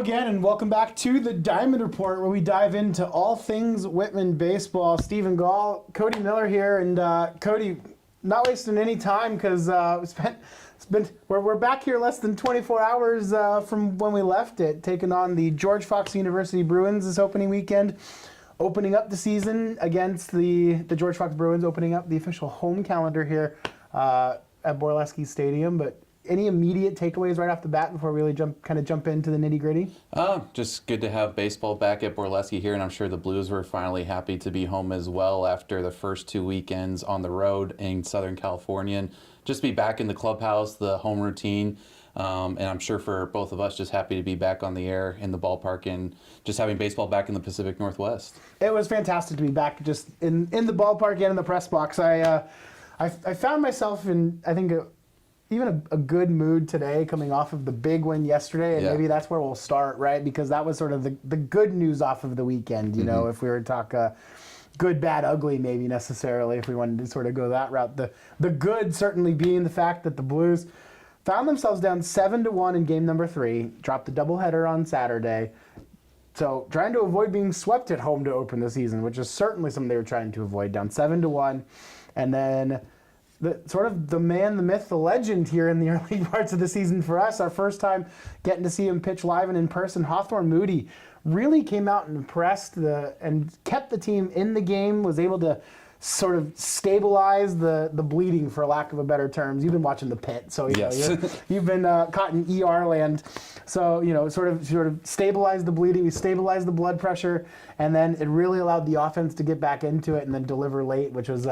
again, and welcome back to the Diamond Report, where we dive into all things Whitman baseball. Stephen Gall, Cody Miller here, and Cody, not wasting any time because we're back here less than 24 hours from when we left it, taking on the George Fox University Bruins this opening weekend, opening up the season against the George Fox Bruins, opening up the official home calendar here at Borleski Stadium. But any immediate takeaways right off the bat before we really jump into the nitty-gritty? Just good to have baseball back at Borleski here, and I'm sure the Blues were finally happy to be home as well after the first 2 weekends on the road in Southern California. And just be back in the clubhouse, the home routine, and I'm sure for both of us, just happy to be back on the air in the ballpark and just having baseball back in the Pacific Northwest. It was fantastic to be back just in the ballpark and in the press box. I found myself in, I think, even a good mood today coming off of the big win yesterday, and maybe that's where we'll start, right? Because that was sort of the good news off of the weekend, you know, if we were to talk good, bad, ugly maybe necessarily, if we wanted to sort of go that route. The good certainly being the fact that the Blues found themselves down 7-1 in game number 3, dropped a doubleheader on Saturday, so trying to avoid being swept at home to open the season, which is certainly something they were trying to avoid, down 7-1, and then the man, the myth, the legend here in the early parts of the season for us. Our first time getting to see him pitch live and in person. Hawthorne Moody really came out and impressed and kept the team in the game, was able to sort of stabilize the bleeding, for lack of a better terms. You've been watching The Pit, so you've been caught in ER land. So, sort of stabilize the bleeding, we stabilized the blood pressure, and then it really allowed the offense to get back into it and then deliver late, which was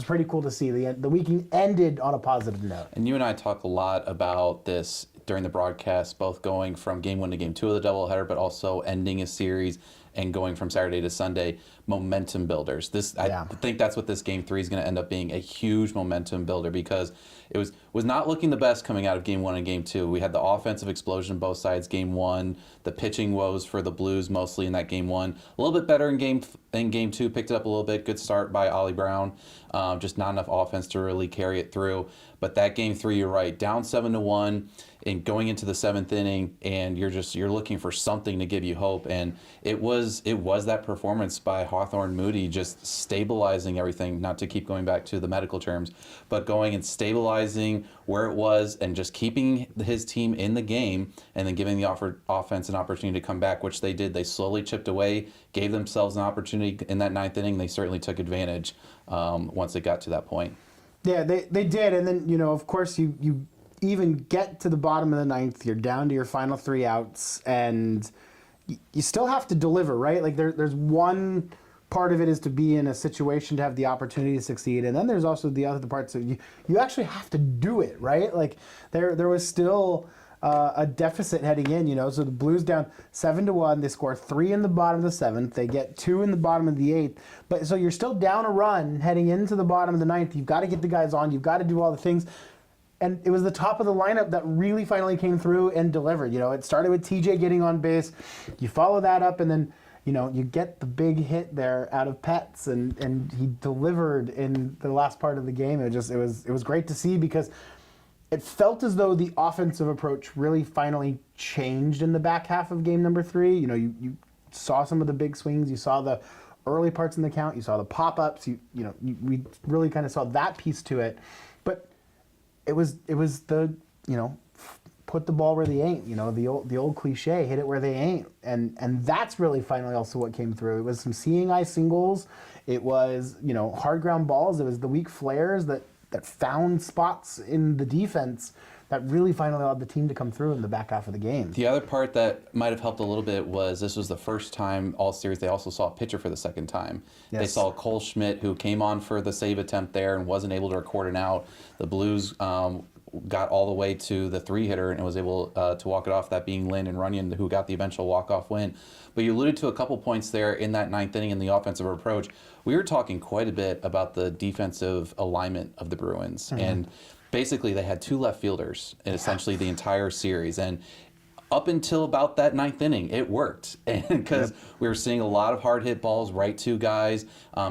pretty cool to see. The weekend ended on a positive note. And you and I talk a lot about this during the broadcast, both going from game 1 to game 2 of the doubleheader, but also ending a series and going from Saturday to Sunday, momentum builders. I think that's what this game 3 is going to end up being, a huge momentum builder, because it was not looking the best coming out of game 1 and game 2. We had the offensive explosion on both sides game 1, the pitching woes for the Blues mostly in that game 1. A little bit better in game 2, picked it up a little bit. Good start by Ollie Brown. Just not enough offense to really carry it through. But that game 3, you're right, down 7-1 and going into the 7th inning, and you're looking for something to give you hope. And it was that performance by Hawthorne Moody, just stabilizing everything, not to keep going back to the medical terms, but going and stabilizing where it was and just keeping his team in the game, and then giving the offense an opportunity to come back, which they did. They slowly chipped away, gave themselves an opportunity in that 9th inning. They certainly took advantage once it got to that point. Yeah, they did. And then, of course, you even get to the bottom of the 9th, you're down to your final 3 outs, and you still have to deliver, right? Like there's one part of it is to be in a situation to have the opportunity to succeed, and then there's also the other parts of you actually have to do it, right? Like there was still a deficit heading in, so the Blues down 7-1, they score 3 in the bottom of the 7th, they get 2 in the bottom of the 8th, but so you're still down a run heading into the bottom of the 9th. You've got to get the guys on, you've got to do all the things. And it was the top of the lineup that really finally came through and delivered. It started with TJ getting on base. You follow that up, and then, you get the big hit there out of Pets, and he delivered in the last part of the game. It was great to see, because it felt as though the offensive approach really finally changed in the back half of game number 3. You saw some of the big swings. You saw the early parts in the count. You saw the pop-ups. We really kind of saw that piece to it. But it was the, put the ball where they ain't, the old cliche, hit it where they ain't. And that's really finally also what came through. It was some seeing eye singles. It was, hard ground balls. It was the weak flares that found spots in the defense that really finally allowed the team to come through in the back half of the game. The other part that might have helped a little bit was this was the first time all series they also saw a pitcher for the second time. Yes. They saw Cole Schmidt, who came on for the save attempt there and wasn't able to record an out. The Blues got all the way to the 3-hitter and was able to walk it off, that being Lynn and Runyon, who got the eventual walk-off win. But you alluded to a couple points there in that 9th inning in the offensive approach. We were talking quite a bit about the defensive alignment of the Bruins. Mm-hmm. And basically, they had 2 left fielders in essentially the entire series. And up until about that ninth inning, it worked. And because we were seeing a lot of hard hit balls right to guys.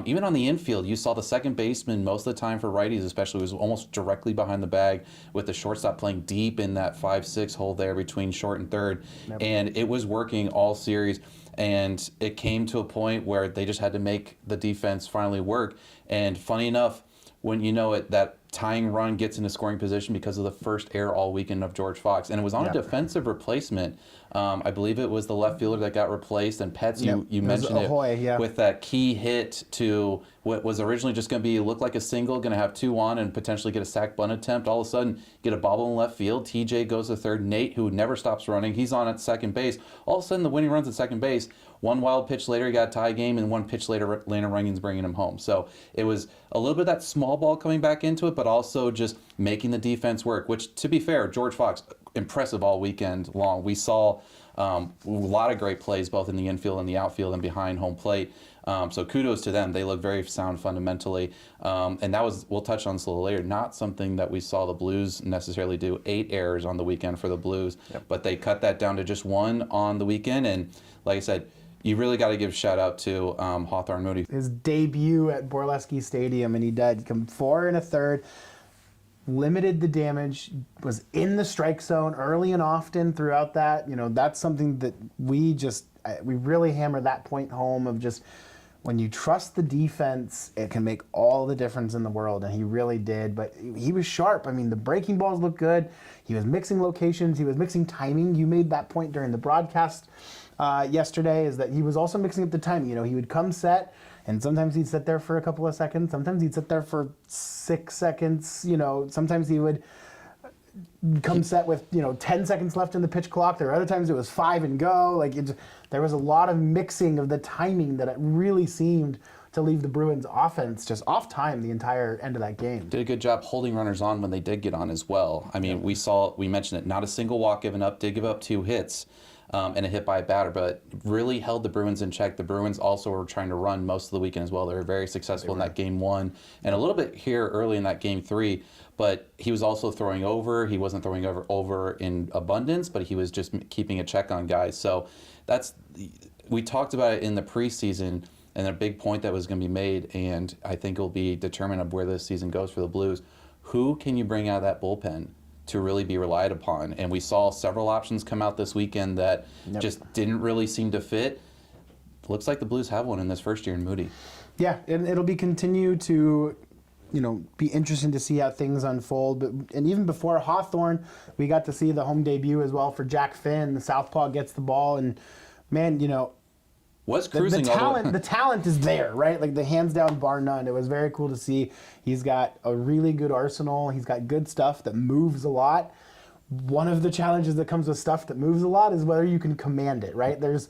Even on the infield, you saw the second baseman most of the time for righties, especially, was almost directly behind the bag, with the shortstop playing deep in that 5-6 hole there between short and third. And it was working all series. And it came to a point where they just had to make the defense finally work. And funny enough, when you know it, that tying run gets into scoring position because of the first error all weekend of George Fox. And it was on a defensive replacement. I believe it was the left fielder that got replaced. And Pets, you mentioned it, with that key hit to what was originally just going to be look like a single, going to have 2 on and potentially get a sac bunt attempt. All of a sudden, get a bobble in left field. TJ goes to third. Nate, who never stops running, he's on at second base. All of a sudden, the winning runs at second base. One wild pitch later, he got a tie game, and one pitch later, Landon Runyan's bringing him home. So it was a little bit of that small ball coming back into it, but also just making the defense work, which, to be fair, George Fox, impressive all weekend long. We saw a lot of great plays both in the infield and the outfield and behind home plate. So kudos to them. They look very sound fundamentally. And that was, we'll touch on this a little later, not something that we saw the Blues necessarily do. 8 errors on the weekend for the Blues, but they cut that down to just 1 on the weekend. And like I said, you really got to give a shout out to Hawthorne Moody. His debut at Borleski Stadium, and he did come 4 1/3, limited the damage, was in the strike zone early and often throughout that. You know, that's something that we really hammer that point home of just when you trust the defense, it can make all the difference in the world, and he really did. But he was sharp. I mean, the breaking balls looked good. He was mixing locations. He was mixing timing. You made that point during the broadcast yesterday, is that he was also mixing up the timing. You know, he would come set, and sometimes he'd sit there for a couple of seconds. Sometimes he'd sit there for 6 seconds. You know, sometimes he would come set with 10 seconds left in the pitch clock. There were other times it was 5 and go. Like there was a lot of mixing of the timing that it really seemed to leave the Bruins offense just off time the entire end of that game. Did a good job holding runners on when they did get on as well. I mean, we mentioned it, not a single walk given up, did give up 2 hits. And a hit by a batter, but really held the Bruins in check. The Bruins also were trying to run most of the weekend as well. They were very successful in that game 1 and a little bit here early in that game 3, but he was also throwing over. He wasn't throwing over in abundance, but he was just keeping a check on guys. So we talked about it in the preseason, and a big point that was going to be made, and I think it will be determinant of where this season goes for the Blues. Who can you bring out of that bullpen to really be relied upon? And we saw several options come out this weekend that just didn't really seem to fit. Looks like the Blues have one in this first year in Moody. Yeah, and it'll be continue to be interesting to see how things unfold. And even before Hawthorne, we got to see the home debut as well for Jack Finn. The southpaw gets the ball, and man, was cruising the talent is there, right? Like the hands down bar none. It was very cool to see. He's got a really good arsenal. He's got good stuff that moves a lot. One of the challenges that comes with stuff that moves a lot is whether you can command it, right? There's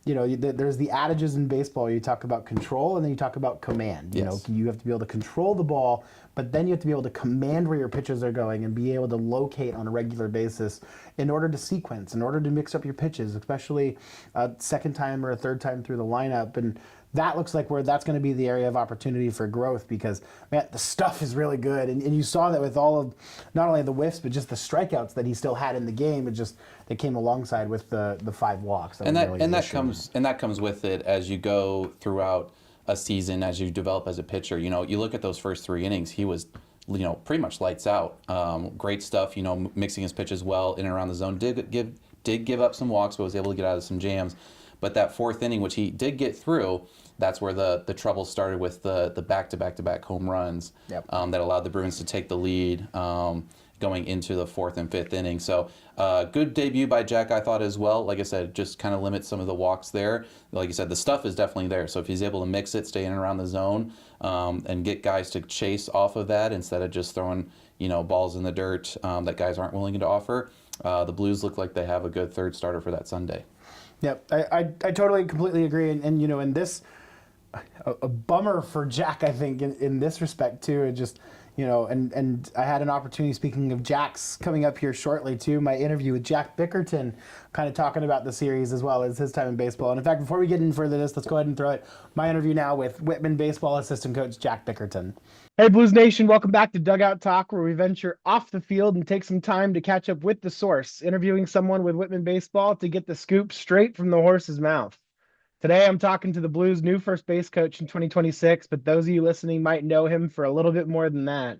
the adages in baseball. You talk about control, and then you talk about command. You have to be able to control the ball, but then you have to be able to command where your pitches are going and be able to locate on a regular basis in order to sequence, in order to mix up your pitches, especially a second time or a third time through the lineup. And that looks like where that's going to be the area of opportunity for growth, because man, the stuff is really good, and you saw that with all of not only the whiffs but just the strikeouts that he still had in the game. It came alongside with the 5 walks. That comes with it as you go throughout a season, as you develop as a pitcher. You look at those first 3 innings, he was pretty much lights out. Great stuff. Mixing his pitches well in and around the zone. Did give up some walks, but was able to get out of some jams. But that 4th inning, which he did get through, that's where the trouble started with the back-to-back home runs that allowed the Bruins to take the lead going into the 4th and 5th inning. So good debut by Jack, I thought, as well. Like I said, just kind of limit some of the walks there. Like you said, the stuff is definitely there. So if he's able to mix it, stay in and around the zone, and get guys to chase off of that instead of just throwing balls in the dirt that guys aren't willing to offer, the Blues look like they have a good 3rd starter for that Sunday. Yep, I totally, completely agree. And in this, a bummer for Jack, I think, in this respect, too. It just, and I had an opportunity, speaking of Jack's coming up here shortly too, my interview with Jack Bickerton, kind of talking about the series as well as his time in baseball. And in fact, before we get any further this, let's go ahead and throw it. My interview now with Whitman baseball assistant coach Jack Bickerton. Hey Blues Nation, welcome back to Dugout Talk, where we venture off the field and take some time to catch up with the source, interviewing someone with Whitman baseball to get the scoop straight from the horse's mouth. Today, I'm talking to the Blues' new first base coach in 2026, but those of you listening might know him for a little bit more than that.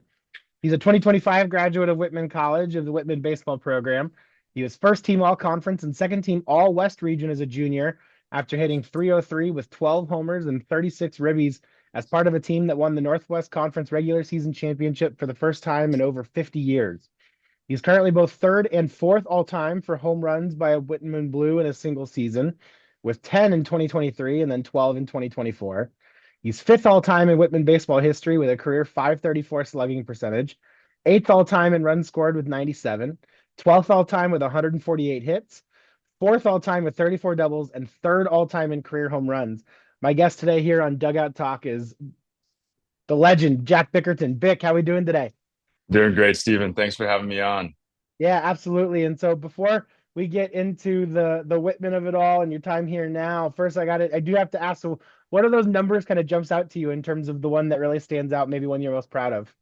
He's a 2025 graduate of Whitman College of the Whitman baseball program. He was first team All-Conference and second team All-West region as a junior after hitting .303 with 12 homers and 36 ribbies as part of a team that won the Northwest Conference regular season championship for the first time in over 50 years. He's currently both third and fourth all-time for home runs by a Whitman Blue in a single season, with 10 in 2023 and then 12 in 2024. He's fifth all-time in Whitman baseball history with a career .534 slugging percentage, eighth all-time in runs scored with 97, 12th all-time with 148 hits, fourth all-time with 34 doubles, and third all-time in career home runs. My guest today here on Dugout Talk is the legend, Jack Bickerton. Bick, how are we doing today? Doing great, Steven. Thanks for having me on. Yeah, absolutely. And so before we get into the Whitman of it all and your time here now, first I do have to ask, so what are those numbers kind of jumps out to you in terms of the one that really stands out, maybe one you're most proud of?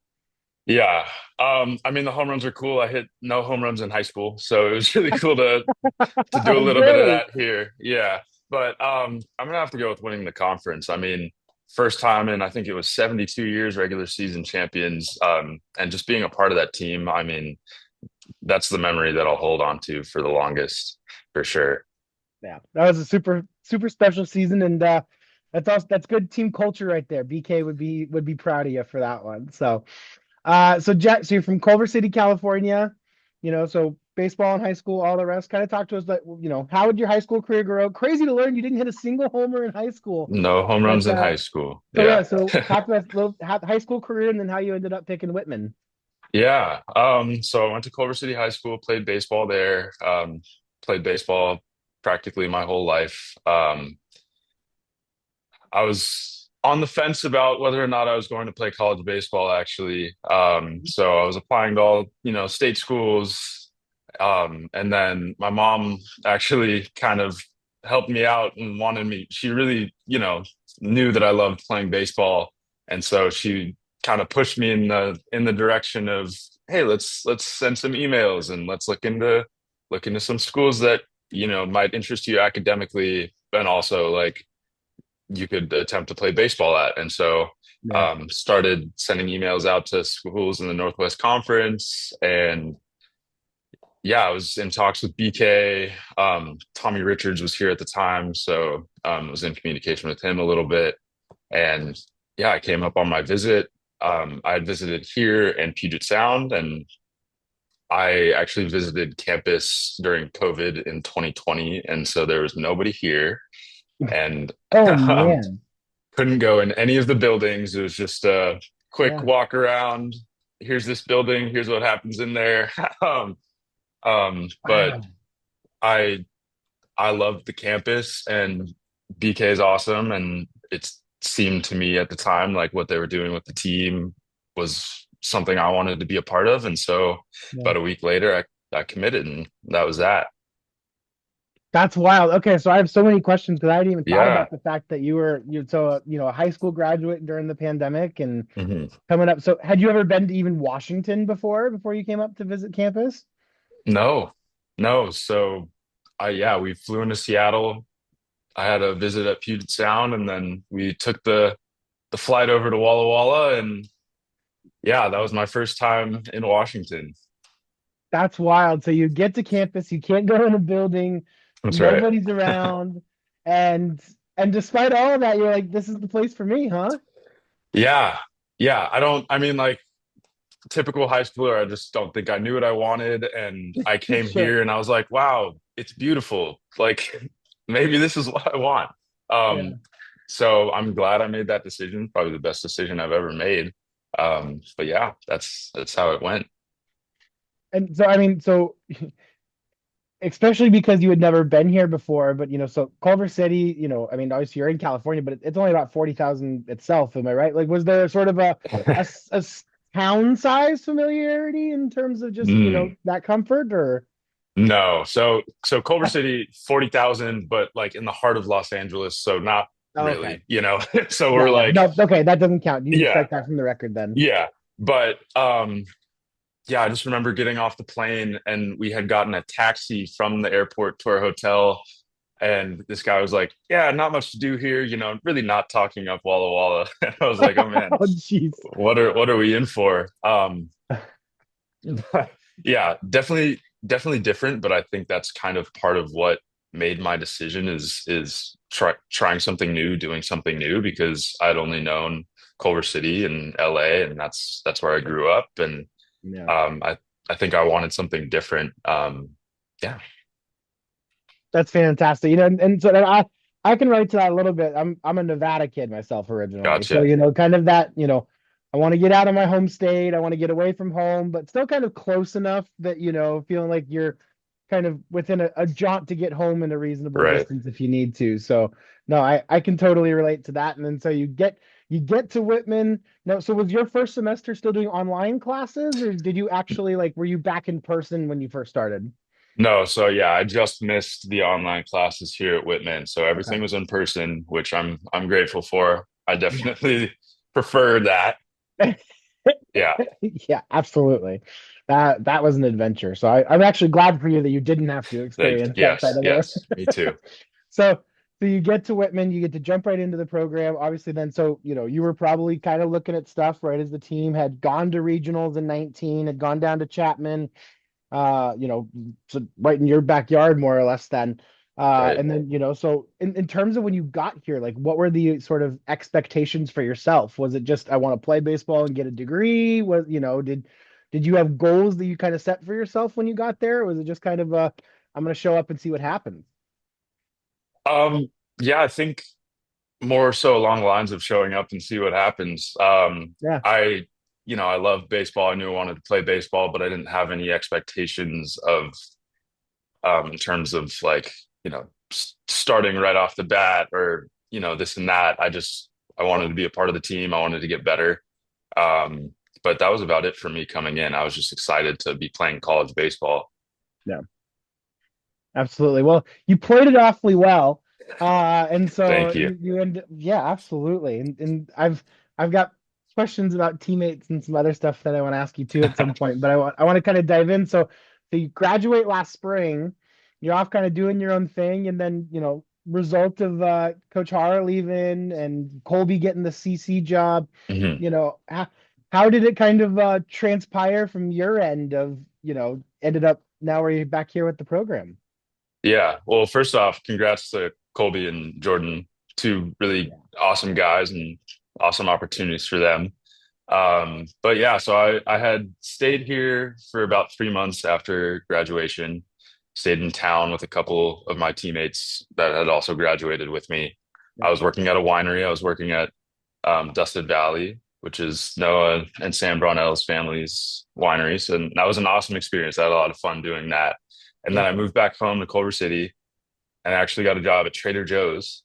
Yeah. I mean, the home runs are cool. I hit no home runs in high school, so it was really cool to do a little bit of Really? that here. Yeah. But I'm gonna have to go with winning the conference. I mean, first time in I think it was 72 years regular season champions. And just being a part of that team, I mean, that's the memory that I'll hold on to for the longest, for sure. Yeah, that was a super super special season, and that's good team culture right there. BK would be proud of you for that one. So Jack, so you're from Culver City, California, so baseball in high school, all the rest. Kind of talk to us, like, how would your high school career grow? Crazy to learn you didn't hit a single homer in high school, No home but runs in high school. so yeah, Yeah. so talk to us a little high school career and then how you ended up picking Whitman. Yeah. So I went to Culver City High School, played baseball there, played baseball practically my whole life. I was on the fence about whether or not I was going to play college baseball, actually. So I was applying to all, state schools. And then my mom actually kind of helped me out and wanted me, she really, knew that I loved playing baseball. And so she kind of pushed me in the direction of, hey, let's send some emails and let's look into some schools that, might interest you academically and also like you could attempt to play baseball at. And so Yeah. started sending emails out to schools in the Northwest Conference. And yeah, I was in talks with BK. Tommy Richards was here at the time. So I was in communication with him a little bit. And yeah, I came up on my visit. I had visited here in Puget Sound, and I actually visited campus during COVID in 2020. And so there was nobody here. And Oh um, man. couldn't go in any of the buildings. It was just a quick Yeah. walk around. Here's this building. Here's what happens in there. But Wow. I I loved the campus, and BK is awesome. And it seemed to me at the time like what they were doing with the team was something I wanted to be a part of. And so Yeah. about a week later, I committed, and that was that. That's wild. Okay, so I have so many questions because I hadn't even thought Yeah. about the fact that you're so a high school graduate during the pandemic and Mhm. coming up. So had you ever been to even Washington before you came up to visit campus? No, no. So yeah, we flew into Seattle. I had a visit at Puget Sound, and then we took the flight over to Walla Walla, and yeah, that was my first time in Washington. That's wild. So you get to campus, you can't go in a building, That's right. nobody's around, and and despite all of that, you're like, this is the place for me, huh? Yeah, yeah. I mean, like typical high schooler, I just don't think I knew what I wanted, and I came Sure. here and I was like, wow, it's beautiful. Like maybe this is what I want. Yeah. Um, so I'm glad I made that decision. Probably the best decision I've ever made. But yeah, that's how it went. And so I mean, so especially because you had never been here before, but so Culver City, I mean, obviously you're in California, but it's only about 40,000 itself. Am I right? Like, was there sort of a town size familiarity in terms of just, Mm, that comfort or? no. So Culver City, 40,000, but like in the heart of Los Angeles, so not Oh, okay. really, you know. So Yeah, we're yeah. like, No, okay, that doesn't count. You can yeah, strike that from the record then. yeah. But yeah, I just remember getting off the plane and we had gotten a taxi from the airport to our hotel. And this guy was like, "Yeah, not much to do here, really not talking up Walla Walla." And I was like, "Oh man, Oh, jeez. what are we in for?" Yeah, definitely different, but I think that's kind of part of what made my decision is trying something new, doing something new because I'd only known Culver City and LA, and that's where I grew up, and Yeah. I think I wanted something different. Yeah, That's fantastic. And so then I can relate to that a little bit. I'm a Nevada kid myself originally. So, gotcha. kind of that, I want to get out of my home state. I want to get away from home, but still kind of close enough that, feeling like you're kind of within a jaunt to get home in a reasonable Right. distance if you need to. So no, I can totally relate to that. And then so you get to Whitman. No, so was your first semester still doing online classes, or did you actually were you back in person when you first started? No, so yeah, I just missed the online classes here at Whitman. So Okay. everything was in person, which I'm grateful for. I Yeah. definitely prefer that. Yeah. Yeah, absolutely. That was an adventure. So I'm actually glad for you that you didn't have to experience that side Yes, of it. yes, me too. So you get to Whitman, you get to jump right into the program. Obviously, then so you were probably kind of looking at stuff right as the team had gone to regionals in 19, had gone down to Chapman, so right in your backyard more or less then. Right. And then, so in terms of when you got here, what were the sort of expectations for yourself? Was it just I want to play baseball and get a degree? Did you have goals that you kind of set for yourself when you got there? Or was it just kind of I'm gonna show up and see what happens? Um, yeah, I think more so along the lines of showing up and see what happens. Yeah. I love baseball. I knew I wanted to play baseball, but I didn't have any expectations of in terms of like, starting right off the bat or, this and that. I wanted to be a part of the team. I wanted to get better. Um, but that was about it for me coming in. I was just excited to be playing college baseball. Yeah. Absolutely. Well, you played it awfully well. And so Thank you. you end yeah, absolutely. And I've got questions about teammates and some other stuff that I want to ask you too at some point, but I want to kind of dive in. So you graduate last spring, you're off kind of doing your own thing, and then, result of Coach Hara leaving and Colby getting the CC job, Mhm. how did it kind of transpire from your end of, ended up now where you're back here with the program? Yeah. Well, first off, congrats to Colby and Jordan, two really awesome guys and awesome opportunities for them. But yeah, so I had stayed here for about 3 months after graduation, stayed in town with a couple of my teammates that had also graduated with me. I Yeah. was working at a winery. I was working at Dusted Valley, which is Noah and Sam Brownell's family's wineries. And that was an awesome experience. I had a lot of fun doing that. And then Yeah. I moved back home to Culver City and I actually got a job at Trader Joe's.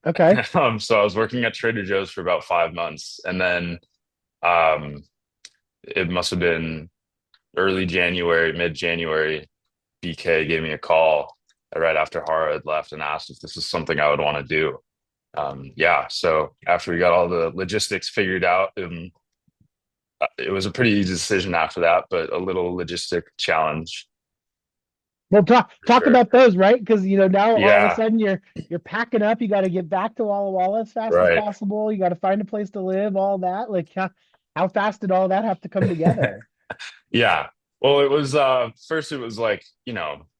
Okay. So I was working at Trader Joe's for about 5 months. And then um, it must have been early January, mid-January. BK gave me a call right after Hara had left and asked if this is something I would want to do. Yeah, so after we got all the logistics figured out, it was a pretty easy decision after that, but a little logistic challenge Well, for talk sure. about those, right? Because now all of a Yeah, sudden you're packing up. You got to get back to Walla Walla as fast as right. possible. You got to find a place to live. All that. How fast did all that have to come together? Yeah. Well, it was first it was like,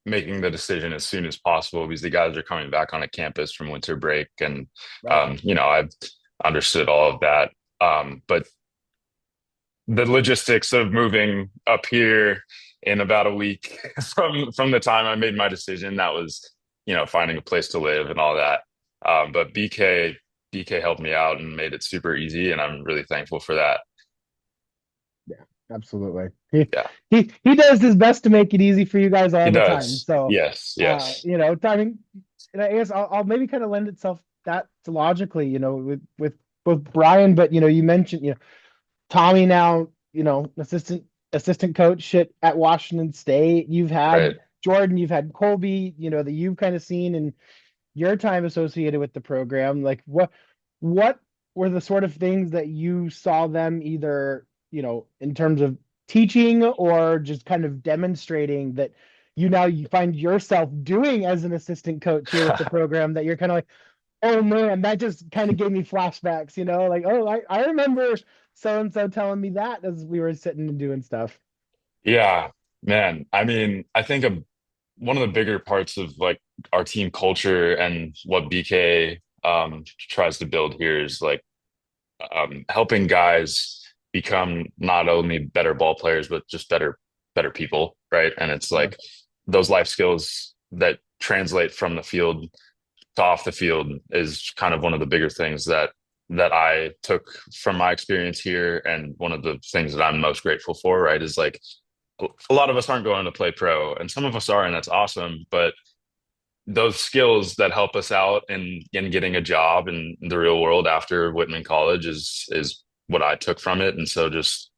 making the decision as soon as possible because the guys are coming back on a campus from winter break and Right. I've understood all of that. But the logistics of moving up here in about a week from the time I made my decision, that was, finding a place to live and all that. But BK helped me out and made it super easy, and I'm really thankful for that. Yeah. Absolutely. He Yeah, he does his best to make it easy for you guys he all the time. does. So, Yes, yes. timing. And I guess I'll maybe kind of lend itself that to logically, with both Brian, but you mentioned, Tommy now. assistant coach at Washington State. You've Right. had Jordan, you've had Colby, that you've kind of seen in your time associated with the program. Like what were the sort of things that you saw them either, in terms of teaching or just kind of demonstrating that you find yourself doing as an assistant coach here with the program that you're kind of like, oh man, that just kind of gave me flashbacks, like, oh, I remember so and so telling me that as we were sitting and doing stuff. Yeah, man. I mean, I think one of the bigger parts of like our team culture and what BK tries to build here is like helping guys become not only better ball players but just better people, right? And it's Yeah. like those life skills that translate from the field to off the field is kind of one of the bigger things that I took from my experience here, and one of the things that I'm most grateful for, right, is like a lot of us aren't going to play pro, and some of us are, and that's awesome. But those skills that help us out in getting a job in the real world after Whitman College is what I took from it. And so just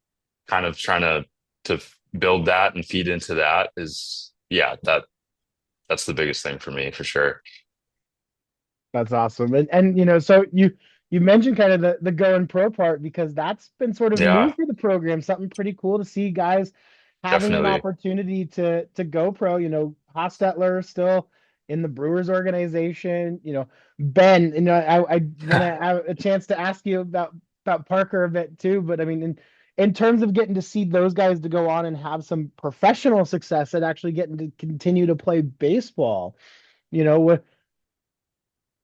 kind of trying to build that and feed into that is, yeah, that's the biggest thing for me for sure. That's awesome. And so you mentioned kind of the going pro part because that's been sort of new Yeah, for the program, something pretty cool to see guys having an definitely. opportunity to go pro. Hostetler still in the Brewers organization. Ben. I want to have a chance to ask you about Parker a bit too. But I mean, in terms of getting to see those guys to go on and have some professional success and actually getting to continue to play baseball,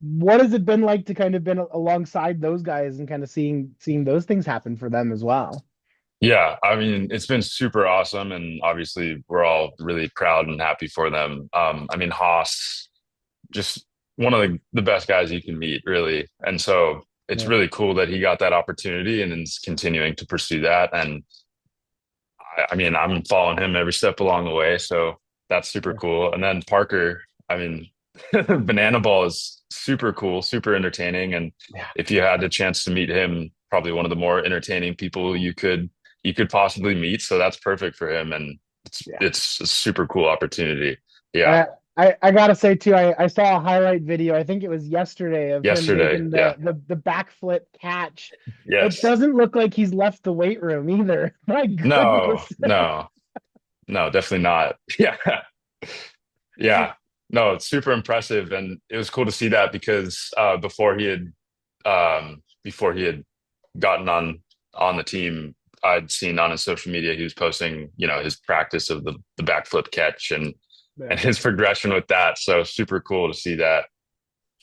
what has it been like to kind of been alongside those guys and kind of seeing those things happen for them as well? Yeah, I mean, it's been super awesome, and obviously we're all really proud and happy for them. I mean, Haas, just one of the best guys you can meet, really. And so it's Yeah. really cool that he got that opportunity and is continuing to pursue that. And I mean, I'm following him every step along the way, so that's super Yeah. cool. And then Parker, I mean, Banana Ball is super cool, super entertaining. And Yeah. if you had the chance to meet him, probably one of the more entertaining people you could possibly meet. So that's perfect for him, and it's Yeah. it's a super cool opportunity. Yeah, Uh, I gotta say too, I saw a highlight video. I think it was yesterday of him yesterday. making Yeah. the backflip catch. It Yes. doesn't look like he's left the weight room either. My No, goodness. no, no, definitely not. Yeah. Yeah. No, it's super impressive. And it was cool to see that because before he had gotten on the team, I'd seen on his social media he was posting, his practice of the backflip catch and Yeah. his progression with that. So super cool to see that.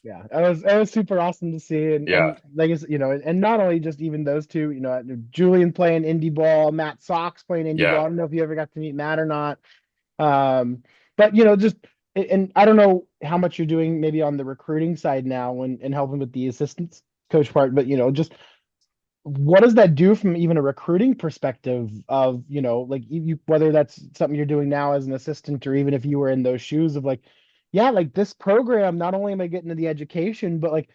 Yeah, it was super awesome to see, Yeah. and like and not only just even those two, Julian playing indie ball, Matt Sox playing indie ball. I Yeah. don't know if you ever got to meet Matt or not, but just and I don't know how much you're doing maybe on the recruiting side now and helping with the assistance coach part, but just what does that do from even a recruiting perspective of like whether that's something you're doing now as an assistant or even if you were in those shoes of like, yeah, like this program, not only am I getting to the education, but like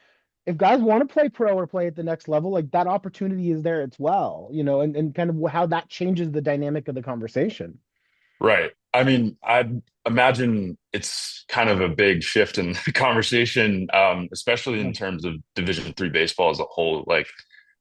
if guys want to play pro or play at the next level, like that opportunity is there as well, and kind of how that changes the dynamic of the conversation. Right. I mean, I'd imagine it's kind of a big shift in the conversation, especially Yeah. in terms of Division III baseball as a whole. Like,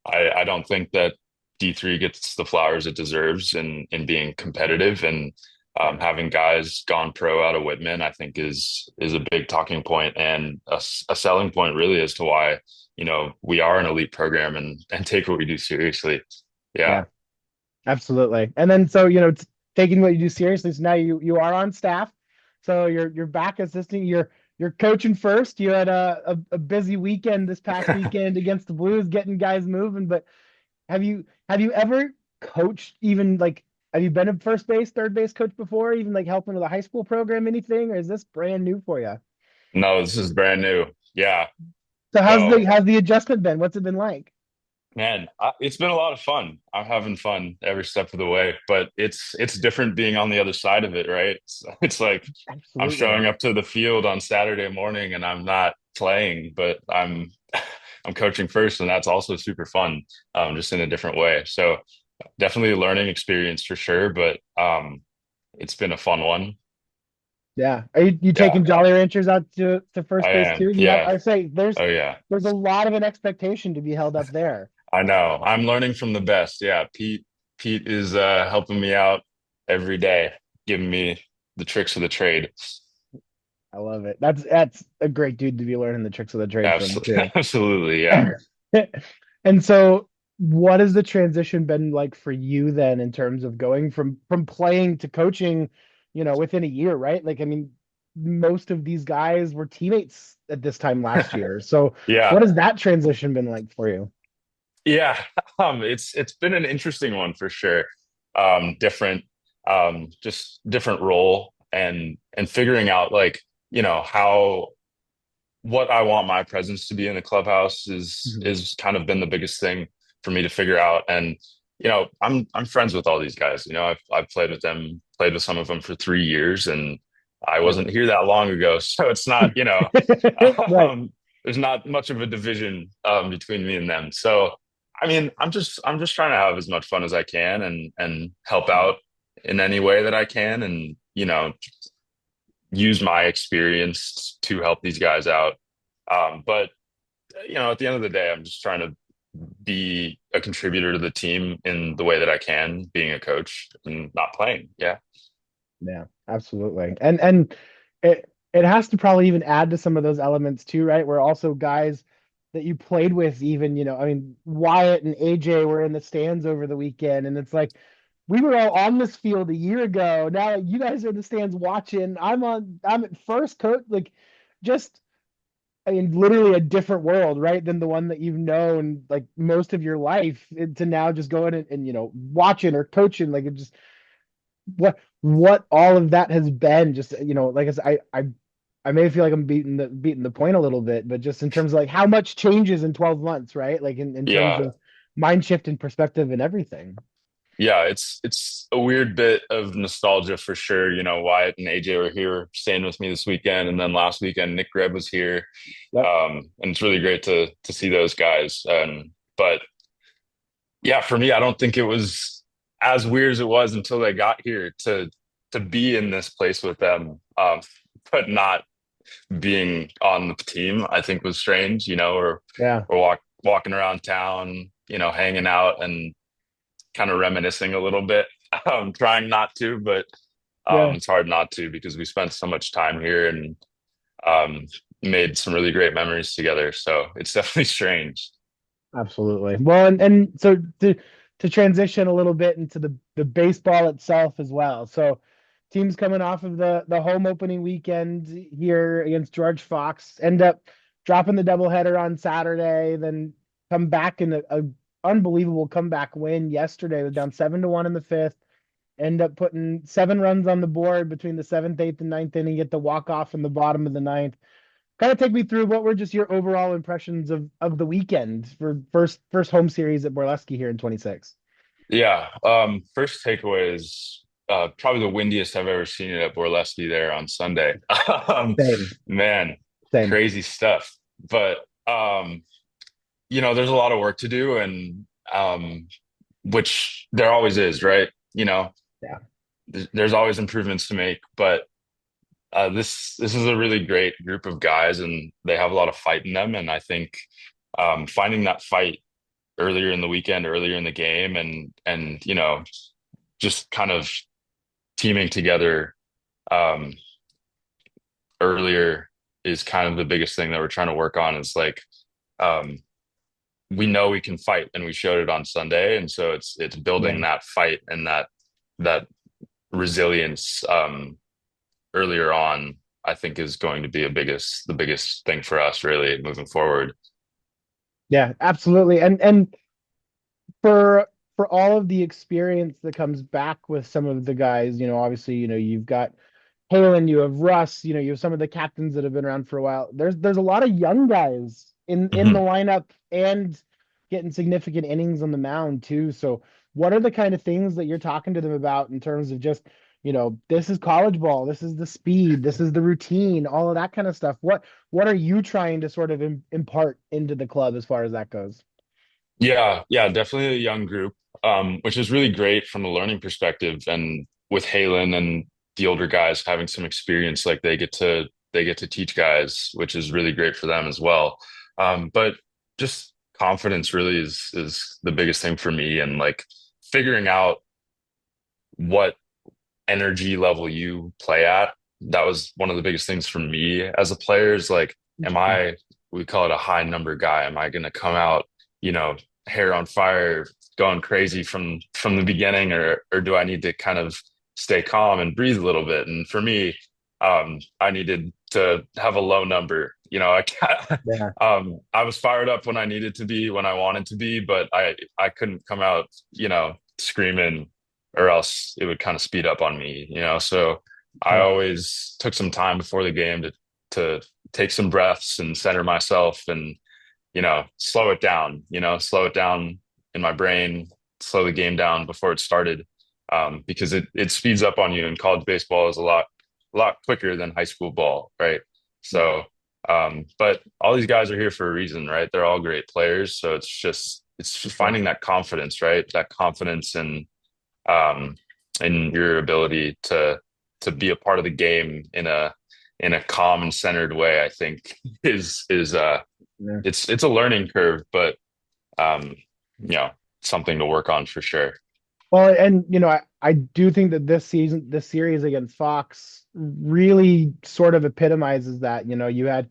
I don't think that D3 gets the flowers it deserves in being competitive, and Yeah. having guys gone pro out of Whitman, I think is a big talking point and a selling point really as to why, we are an elite program and take what we do seriously. Yeah. Yeah. Absolutely. And then so, taking what you do seriously. So now you are on staff. So you're back assisting. You're coaching first. You had a busy weekend this past weekend against the Blues, getting guys moving. But have you ever coached even like have you been a first base, third base coach before, even like helping with a high school program, anything, or is this brand new for you? No, this is brand new. Yeah. So how's the So, how's the adjustment been? What's it been like? man, it's been a lot of fun. I'm having fun every step of the way, but it's different being on the other side of it, right? It's like I'm Absolutely. showing up to the field on Saturday morning and I'm not playing, but I'm I'm coaching first, and that's also super fun, just in a different way. So definitely a learning experience for sure, but it's been a fun one. Yeah. Are you Yeah, taking Jolly Ranchers out to I first base am. too? You have, Yeah. I say Oh yeah. there's a lot of an expectation to be held up there. I know. I'm learning from the best. Yeah, Pete is helping me out every day, giving me the tricks of the trade. I love it. That's a great dude to be learning the tricks of the trade from Absolutely, too. absolutely. Yeah. And so what has the transition been like for you then in terms of going from playing to coaching, within a year, right? Like I mean, most of these guys were teammates at this time last year. So Yeah. what has that transition been like for you? Yeah. It's been an interesting one for sure. Different, just different role and figuring out like, how what I want my presence to be in the clubhouse Mhm. is kind of been the biggest thing for me to figure out. And I'm friends with all these guys. I've played with them, played with some of them for 3 years, and I Yep. wasn't here that long ago, so it's not Right. there's not much of a division between me and them. So I mean, I'm just trying to have as much fun as I can and help out in any way that I can, and use my experience to help these guys out. But at the end of the day, I'm just trying to be a contributor to the team in the way that I can, being a coach and not playing. Yeah. Yeah, absolutely. And it has to probably even add to some of those elements too, right? Where also guys that you played with, even, I mean, Wyatt and AJ were in the stands over the weekend, and it's like we were all on this field a year ago. Now you guys are in the stands watching. I'm at first coach, like just I mean, literally a different world, right? Than the one that you've known like most of your life to now just going and watching or coaching. Like it just what all of that has been just like I said, I may feel like I'm beating the point a little bit, but just in terms of like how much changes in 12 months, right? Like in terms Yeah. of mind shift and perspective and everything. Yeah. It's a weird bit of nostalgia for sure. Wyatt and AJ were here staying with me this weekend. And then last weekend, Nick Greb was here. Yep. And it's really great to see those guys. But yeah, for me, I don't think it was as weird as it was until they got here to be in this place with them. But not being on the team, I think was strange, Yeah. or walking around town, hanging out and kind of reminiscing a little bit. Trying not to, but Yeah. it's hard not to because we spent so much time here and um, made some really great memories together. So it's definitely strange. Absolutely. Well, and so to transition a little bit into the baseball itself as well. So teams coming off of the home opening weekend here against George Fox end up dropping the doubleheader on Saturday, then come back in a unbelievable comeback win yesterday. Was down 7-1 in the fifth. End up putting 7 runs on the board between the seventh, eighth, and ninth inning. Get the walk off in the bottom of the ninth. Kind of take me through what were just your overall impressions of the weekend for first home series at Borleski here in 26. Yeah. First takeaway is probably the windiest I've ever seen it at Borleski there on Sunday. Um, Same, Man, same. crazy stuff. But there's a lot of work to do, and which there always is, right? Yeah, There's always improvements to make, but this is a really great group of guys, and they have a lot of fight in them. And I think finding that fight earlier in the weekend, earlier in the game, and just kind of teaming together um, earlier is kind of the biggest thing that we're trying to work on. Is like um, we know we can fight, and we showed it on Sunday, and so it's yeah, building that fight and that resilience earlier on. I think is going to be the biggest thing for us really moving forward. yeah, absolutely. And for all of the experience that comes back with some of the guys, obviously, you've got Halen, you have Russ, you have some of the captains that have been around for a while. There's a lot of young guys in the Mhm. lineup and getting significant innings on the mound too. So what are the kind of things that you're talking to them about in terms of just, this is college ball, this is the speed, this is the routine, all of that kind of stuff. What are you trying to sort of impart into the club as far as that goes? Yeah, yeah, definitely a young group. which is really great from a learning perspective. And with Halen and the older guys having some experience, like they get to teach guys, which is really great for them as well. But just confidence really is the biggest thing for me, and like figuring out what energy level you play at. That was one of the biggest things for me as a player is like, am I, we call it a high number guy. Am I going to come out, you know, hair on fire, going crazy from the beginning, or do I need to kind of stay calm and breathe a little bit? And for me, I needed to have a low number. Yeah. I was fired up when I needed to be, when I wanted to be, but I couldn't come out, screaming, or else it would kind of speed up on me. So I Totally. always took some time before the game to take some breaths and center myself and, slow it down in my brain, slow the game down before it started. Because it speeds up on you, and college baseball is a lot quicker than high school ball, right? Yeah. So, but all these guys are here for a reason, right? They're all great players. So it's just Sure. finding that confidence, right? That confidence um, in your ability to be a part of the game in a calm and centered way. I think is Yeah. it's a learning curve, but um, you know, something to work on for sure. Well, and I do think that this series against Fox really sort of epitomizes that. You had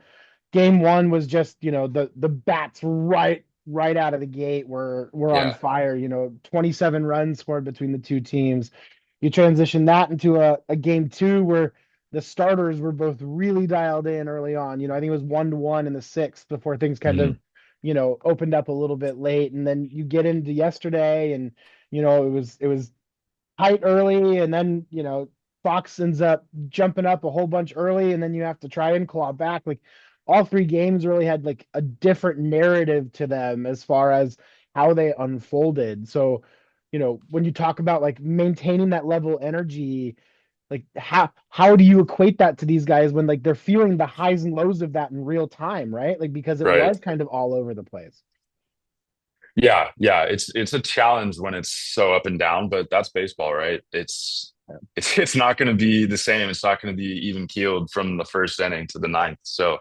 game one was just, the bats right out of the gate were on Yeah. fire. 27 runs scored between the two teams. You transition that into a game two where the starters were both really dialed in early on. I think it was 1-1 in the sixth before things kind of, Mhm. opened up a little bit late. And then you get into yesterday, and it was tight early, and then Fox ends up jumping up a whole bunch early, and then you have to try and claw back. Like, all three games really had like a different narrative to them as far as how they unfolded. So, when you talk about like maintaining that level of energy, like how do you equate that to these guys when like they're feeling the highs and lows of that in real time, right? Like, because it Right. was kind of all over the place. Yeah, yeah, it's a challenge when it's so up and down, but that's baseball, right? It's not going to be the same. It's not going to be even keeled from the first inning to the ninth. So,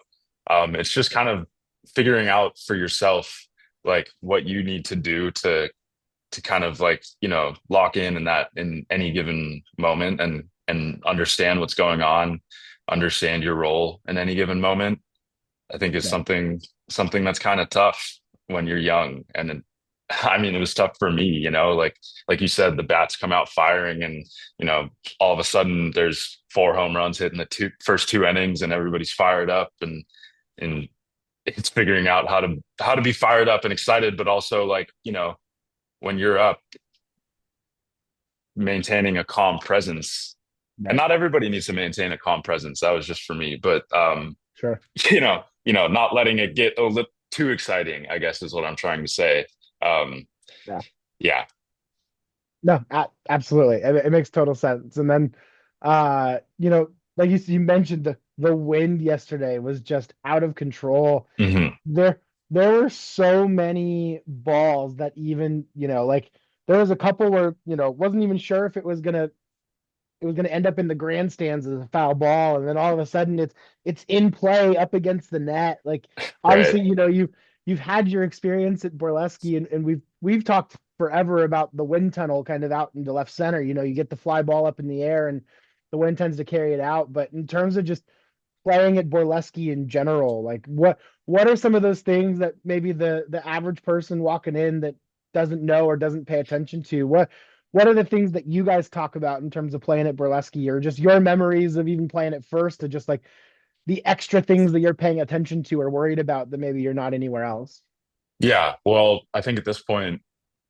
it's just kind of figuring out for yourself like what you need to do to kind of like lock in that in any given moment, and understand what's going on, understand your role in any given moment. I think is Yeah. something that's kind of tough when you're young. And I mean, it was tough for me, like you said, the bats come out firing, and all of a sudden there's four home runs hitting the first two innings, and everybody's fired up, and it's figuring out how to be fired up and excited, but also like when you're up, maintaining a calm presence. And Right. not everybody needs to maintain a calm presence. That was just for me, but Sure. not letting it get a little too exciting, I guess is what I'm trying to say. Um, Yeah. yeah. No, absolutely. It makes total sense. And then, like you mentioned, the wind yesterday was just out of control. Hmm. There were so many balls that even, like there was a couple where, wasn't even sure if it was gonna end up in the grandstands as a foul ball, and then all of a sudden it's in play up against the net. Like, Right. obviously, you've had your experience at Borleski, and we've talked forever about the wind tunnel kind of out into left center. You get the fly ball up in the air, and the wind tends to carry it out. But in terms of just playing at Borleski in general, like what are some of those things that maybe the average person walking in that doesn't know or doesn't pay attention to? What are the things that you guys talk about in terms of playing at Burlesque, or just your memories of even playing it first, to just like the extra things that you're paying attention to or worried about that maybe you're not anywhere else? Yeah. Well, I think at this point,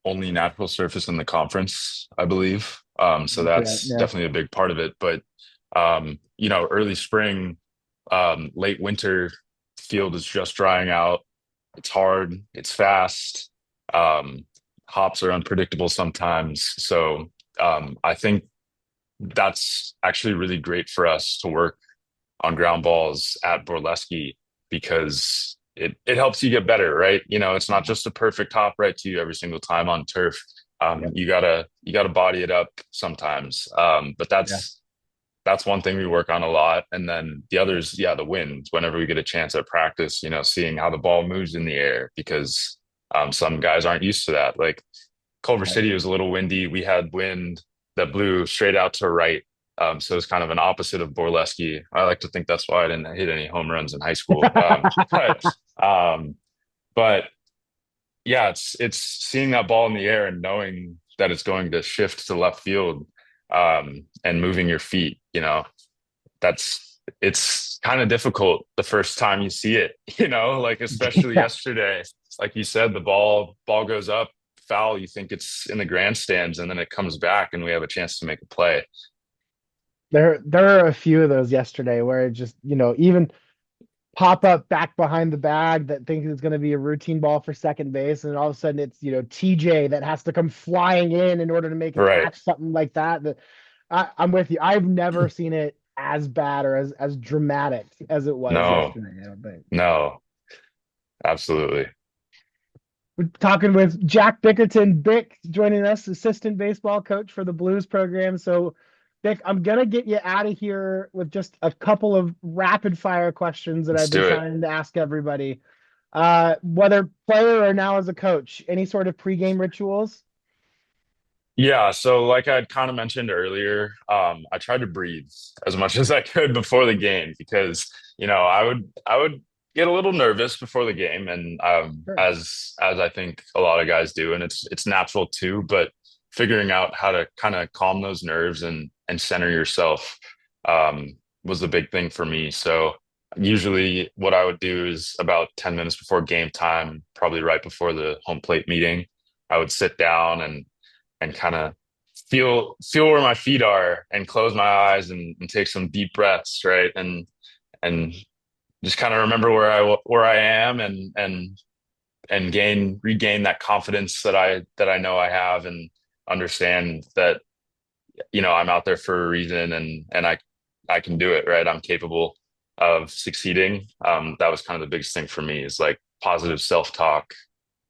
only natural surface in the conference, I believe. So Yeah, that's yeah, definitely a big part of it. But early spring, late winter, field is just drying out. It's hard, it's fast. Um, Hops are unpredictable sometimes. So I think that's actually really great for us to work on ground balls at Borleski, because it helps you get better, right? It's not just a perfect hop right to you every single time on turf. Yep. You gotta body it up sometimes. But Yeah. that's one thing we work on a lot. And then the others, yeah, the wind. Whenever we get a chance at practice, seeing how the ball moves in the air because some guys aren't used to that. Like Culver Right. City was a little windy. We had wind that blew straight out to right. So it's kind of an opposite of Borleski. I like to think that's why I didn't hit any home runs in high school. Um, but yeah, it's seeing that ball in the air and knowing that it's going to shift to left field, and moving your feet. It's kind of difficult the first time you see it. Like especially Yeah. yesterday, like you said, the ball goes up, foul. You think it's in the grandstands, and then it comes back, and we have a chance to make a play. There are a few of those yesterday where it just, even pop up back behind the bag that thinks it's going to be a routine ball for second base, and all of a sudden it's, TJ that has to come flying in order to make a Right? catch, something like that. I'm with you. I've never seen it as bad or as dramatic as it was No, yesterday, I don't think. no, absolutely. We're talking with Jack Bickerton, Bick, joining us, assistant baseball coach for the Blues program. So, Bick, I'm gonna get you out of here with just a couple of rapid fire questions that Let's I've been do it. trying to ask everybody. Whether player or now as a coach, any sort of pregame rituals? Yeah, so like I'd kind of mentioned earlier, I tried to breathe as much as I could before the game because, I would get a little nervous before the game, and Sure. as I think a lot of guys do, and it's natural too, but figuring out how to kind of calm those nerves and center yourself was the big thing for me. So usually what I would do is about 10 minutes before game time, probably right before the home plate meeting, I would sit down and kind of feel where my feet are and close my eyes and take some deep breaths, right? And just kind of remember where I am and regain that confidence that I know I have, and understand that I'm out there for a reason, and I can do it, right? I'm capable of succeeding. That was kind of the biggest thing for me, is like positive self-talk,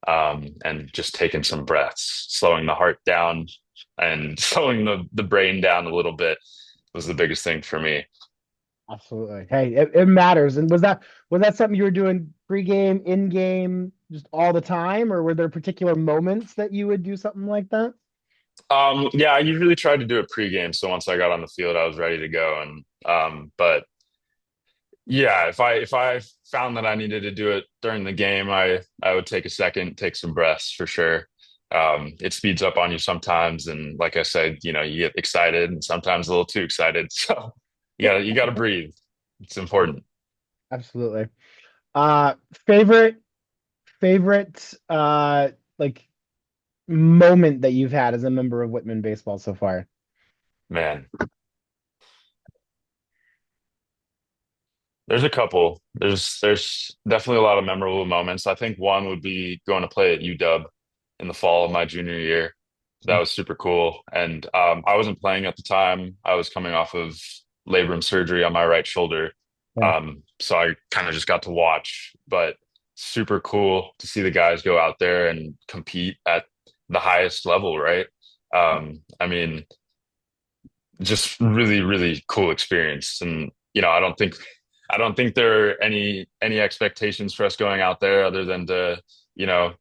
and just taking some breaths, slowing the heart down and slowing the brain down a little bit was the biggest thing for me. Absolutely. Hey, it matters. And was that something you were doing pregame, in game, just all the time, or were there particular moments that you would do something like that? Yeah, I usually tried to do it pregame, so once I got on the field, I was ready to go. And but yeah, if I found that I needed to do it during the game, I would take a second, take some breaths for sure. It speeds up on you sometimes, and like I said, you get excited and sometimes a little too excited. So you gotta breathe. It's important. Absolutely. Uh, favorite favorite like moment that you've had as a member of Whitman baseball so far? Man, there's a couple. There's definitely a lot of memorable moments. I think one would be going to play at UW in the fall of my junior year. That was super cool. And I wasn't playing at the time. I was coming off of labrum surgery on my right shoulder. Yeah. So I kind of just got to watch, but super cool to see the guys go out there and compete at the highest level, right? I mean, just really, really cool experience. And I don't think there are any expectations for us going out there other than to,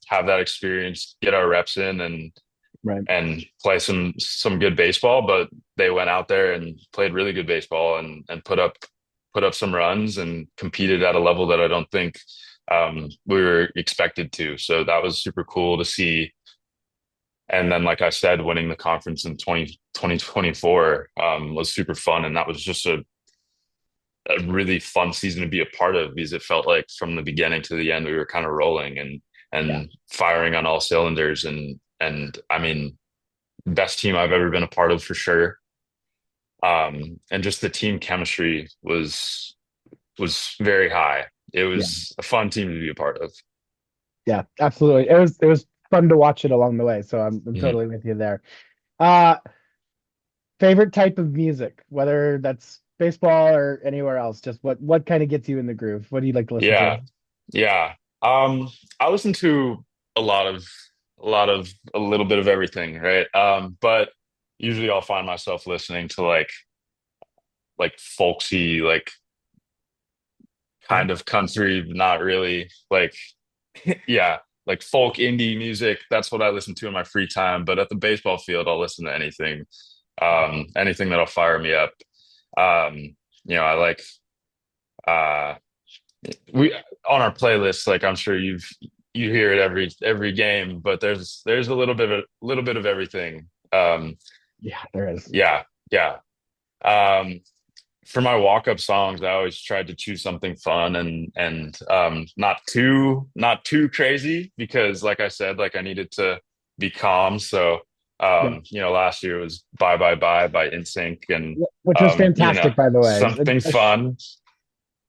have that experience, get our reps in, Right. and play some good baseball. But they went out there and played really good baseball, and put up some runs and competed at a level that I don't think we were expected to. So that was super cool to see. And then, like I said, winning the conference in 2024 was super fun. And that was just a really fun season to be a part of, because it felt like from the beginning to the end we were kind of rolling and Yeah. firing on all cylinders. And I mean, best team I've ever been a part of for sure. And just the team chemistry was very high. It Yeah. was a fun team to be a part of. Yeah, absolutely. It was fun to watch it along the way. So I'm Mhm. totally with you there. Uh, favorite type of music, whether that's baseball or anywhere else, just what kind of gets you in the groove? What do you like to listen to? Yeah, yeah. I listen to a lot of a little bit of everything, right? But usually I'll find myself listening to like folksy, like Okay. kind of country, not really like yeah, like folk indie music. That's what I listen to in my free time. But at the baseball field, I'll listen to anything, anything that'll fire me up. Um, I like uh we on our playlist, like I'm sure you hear it every game, but there's a little bit of everything. Yeah, there is. Yeah, yeah. Um, for my walk-up songs, I always tried to choose something fun and not too crazy because like I said, like I needed to be calm. So Yeah. last year was Bye Bye Bye by NSYNC and Yeah, which was fantastic, by the way. something fun.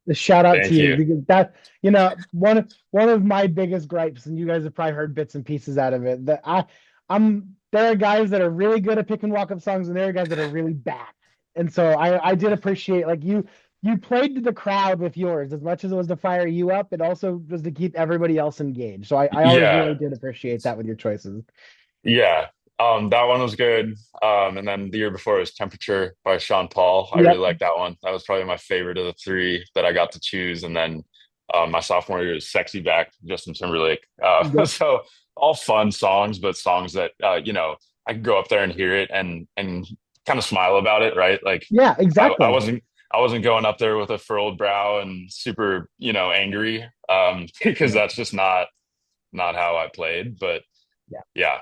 A shout out to Thank you you. because one of my biggest gripes, and you guys have probably heard bits and pieces out of it. That I'm there are guys that are really good at picking walk up songs, and there are guys that are really bad. And so I did appreciate like you played to the crowd with yours as much as it was to fire you up. It also was to keep everybody else engaged. So I always really Yeah. did appreciate that with your choices. Yeah. That one was good. And then the year before was Temperature by Sean Paul. I really Yep. liked that one. That was probably my favorite of the three that I got to choose. And then my sophomore year is Sexy Back, Justin Timberlake. Yep. So all fun songs, but songs that I could go up there and hear it and kind of smile about it, right? Like Yeah, I exactly. wasn't going up there with a furrowed brow and super, angry, because Yeah. that's just not how I played. But Yeah. yeah,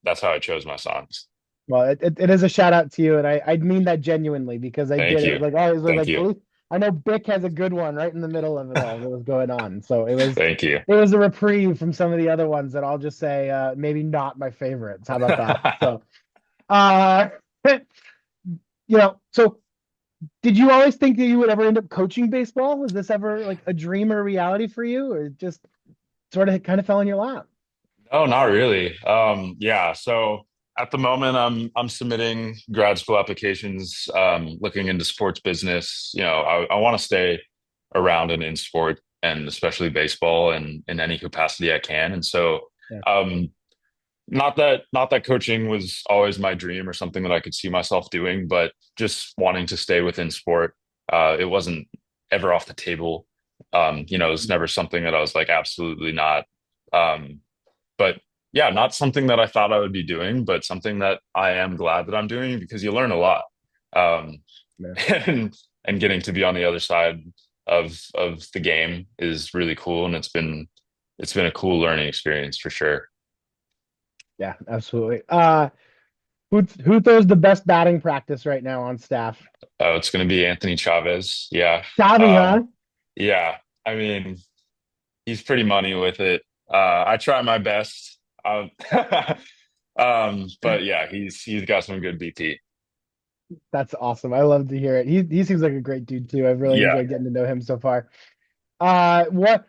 that's how I chose my songs. Well, it is a shout out to you, and I mean that genuinely because I Thank did. It you. was like I was Thank like, you. at least I know Bick has a good one right in the middle of it all that was going on. So Thank you. it was a reprieve from some of the other ones that I'll just say maybe not my favorites. How about that? So uh so did you always think that you would ever end up coaching baseball? Was this ever like a dream or reality for you, or just sort of kind of fell in your lap? Oh, not really. Yeah. So at the moment, I'm submitting grad school applications, looking into sports business. I want to stay around and in sport, and especially baseball, and in any capacity I can. And so, Yeah. um, not that coaching was always my dream or something that I could see myself doing, but just wanting to stay within sport. It wasn't ever off the table. It was never something that I was like absolutely not. Um, but yeah, not something that I thought I would be doing, but something that I am glad that I'm doing because you learn a lot. Um, Yeah. and getting to be on the other side of the game is really cool, and it's been a cool learning experience for sure. Yeah, absolutely. Who throws the best batting practice right now on staff? It's going to be Anthony Chavez. Yeah. Chavi, huh? Yeah. I mean, he's pretty money with it. I try my best. But yeah, he's got some good BP. That's awesome. I love to hear it. He seems like a great dude too. I've really Yeah. enjoyed getting to know him so far. What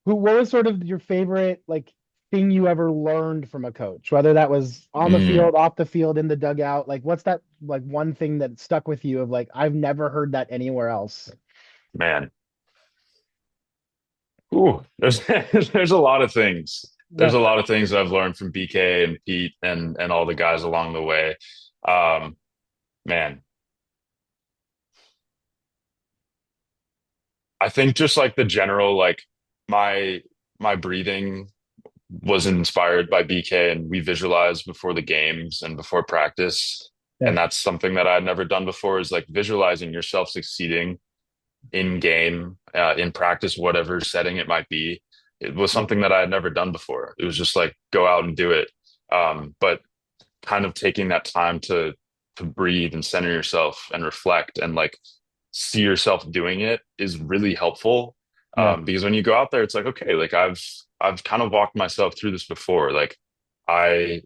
what was sort of your favorite like thing you ever learned from a coach, whether that was on the Mm, field, off the field, in the dugout? Like, what's that like one thing that stuck with you of like I've never heard that anywhere else? man. Ooh, there's there's a lot of things. There's Yeah, a lot of things I've learned from BK and Pete and all the guys along the way. Um, man, I think just like the general like my my breathing was inspired by BK, and we visualized before the games and before practice. yeah, And that's something that I'd never done before is like visualizing yourself succeeding in game, in practice, whatever setting it might be. It was yeah, something that I had never done before. It was just like go out and do it. But kind of taking that time to breathe and center yourself and reflect and like see yourself doing it is really helpful. yeah, Because when you go out there, it's like, okay, like I've kind of walked myself through this before. Like I